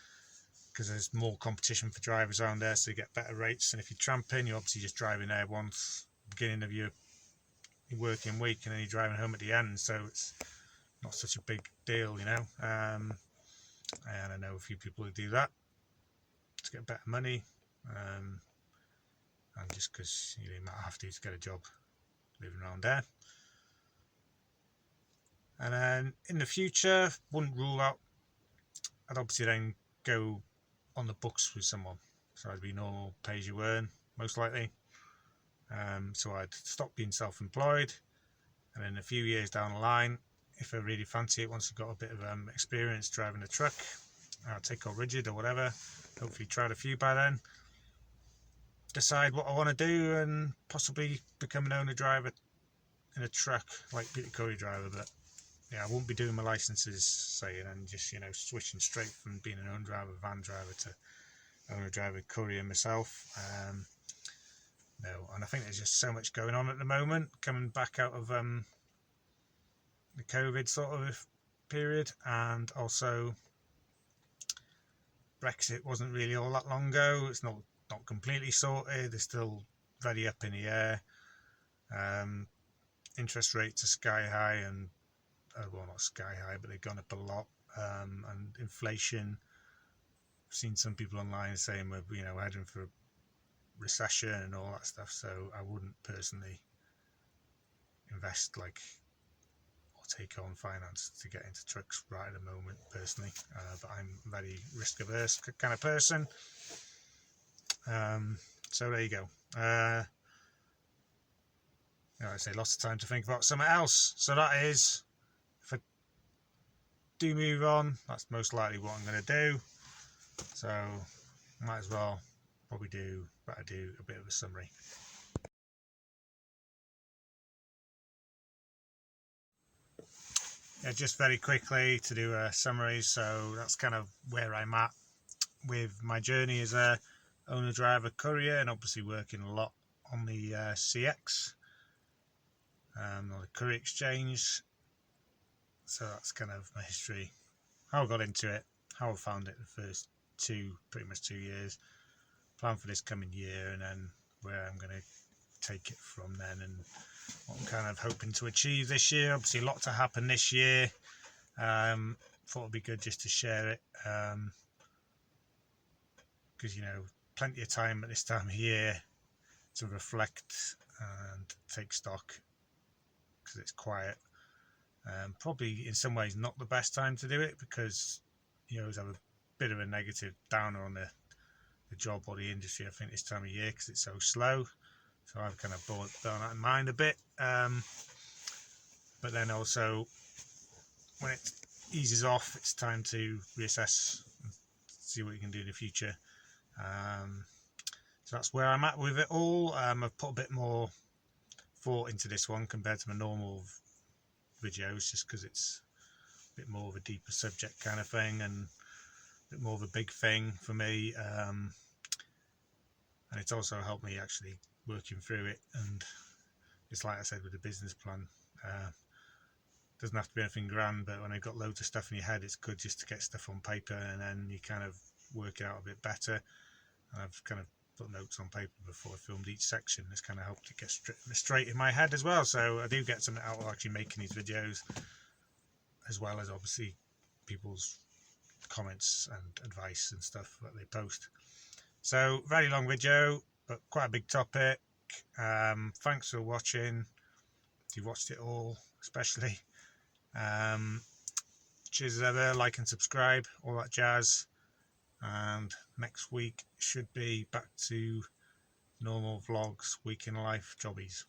because there's more competition for drivers around there, so you get better rates. And if you're tramping, you're obviously just driving there once, beginning of your working week, and then you're driving home at the end, so it's not such a big deal, and I know a few people who do that to get better money, and just because you might have to get a job living around there. And then in the future, wouldn't rule out, I'd obviously then go on the books with someone, so I'd be normal pay as you earn, most likely. So I'd stop being self-employed, and then a few years down the line, if I really fancy it, once I've got a bit of experience driving a truck, Arctic or rigid or whatever, hopefully tried a few by then, decide what I want to do and possibly become an owner driver in a truck, like be a courier driver. But yeah, I won't be doing my licenses, say, and then just switching straight from being an owner driver, van driver, to owner driver courier myself. No, and I think there's just so much going on at the moment, coming back out of the COVID sort of period, and also Brexit wasn't really all that long ago. It's not completely sorted. It's still very up in the air. Interest rates are sky high, and well, not sky high, but they've gone up a lot. And inflation, I've seen some people online saying we're heading for a recession and all that stuff, so I wouldn't personally invest or take on finance to get into trucks right at the moment personally, but I'm a very risk averse kind of person. So there you go. I say lots of time to think about something else. So that is, if I do move on, that's most likely what I'm going to do. So might as well probably do a bit of a summary. Yeah, just very quickly to do a summary. So that's kind of where I'm at with my journey as a owner driver courier, and obviously working a lot on the CX, or the courier exchange. So that's kind of my history, how I got into it, how I found it the first pretty much 2 years, plan for this coming year, and then where I'm going to take it from then, and what I'm kind of hoping to achieve this year. Obviously a lot to happen this year. Thought it'd be good just to share it, because plenty of time at this time of year to reflect and take stock, because it's quiet. Probably in some ways not the best time to do it, because I have a bit of a negative downer on the job or the industry, I think, this time of year, because it's so slow. So I've kind of borne that in mind a bit. But then also, when it eases off, it's time to reassess and see what you can do in the future. So that's where I'm at with it all. I've put a bit more thought into this one compared to my normal videos, just because it's a bit more of a deeper subject kind of thing, and a bit more of a big thing for me. And it's also helped me actually working through it. And it's like I said with the business plan, doesn't have to be anything grand, but when you've got loads of stuff in your head, it's good just to get stuff on paper, and then you kind of work it out a bit better. And I've kind of put notes on paper before I filmed each section. It's kind of helped it get straight in my head as well. So I do get something out of actually making these videos, as well as obviously people's comments and advice and stuff that they post. So very long video, but quite a big topic. Thanks for watching, if you've watched it all especially. Cheers as ever, like and subscribe, all that jazz. And next week should be back to normal vlogs, week in life jobbies.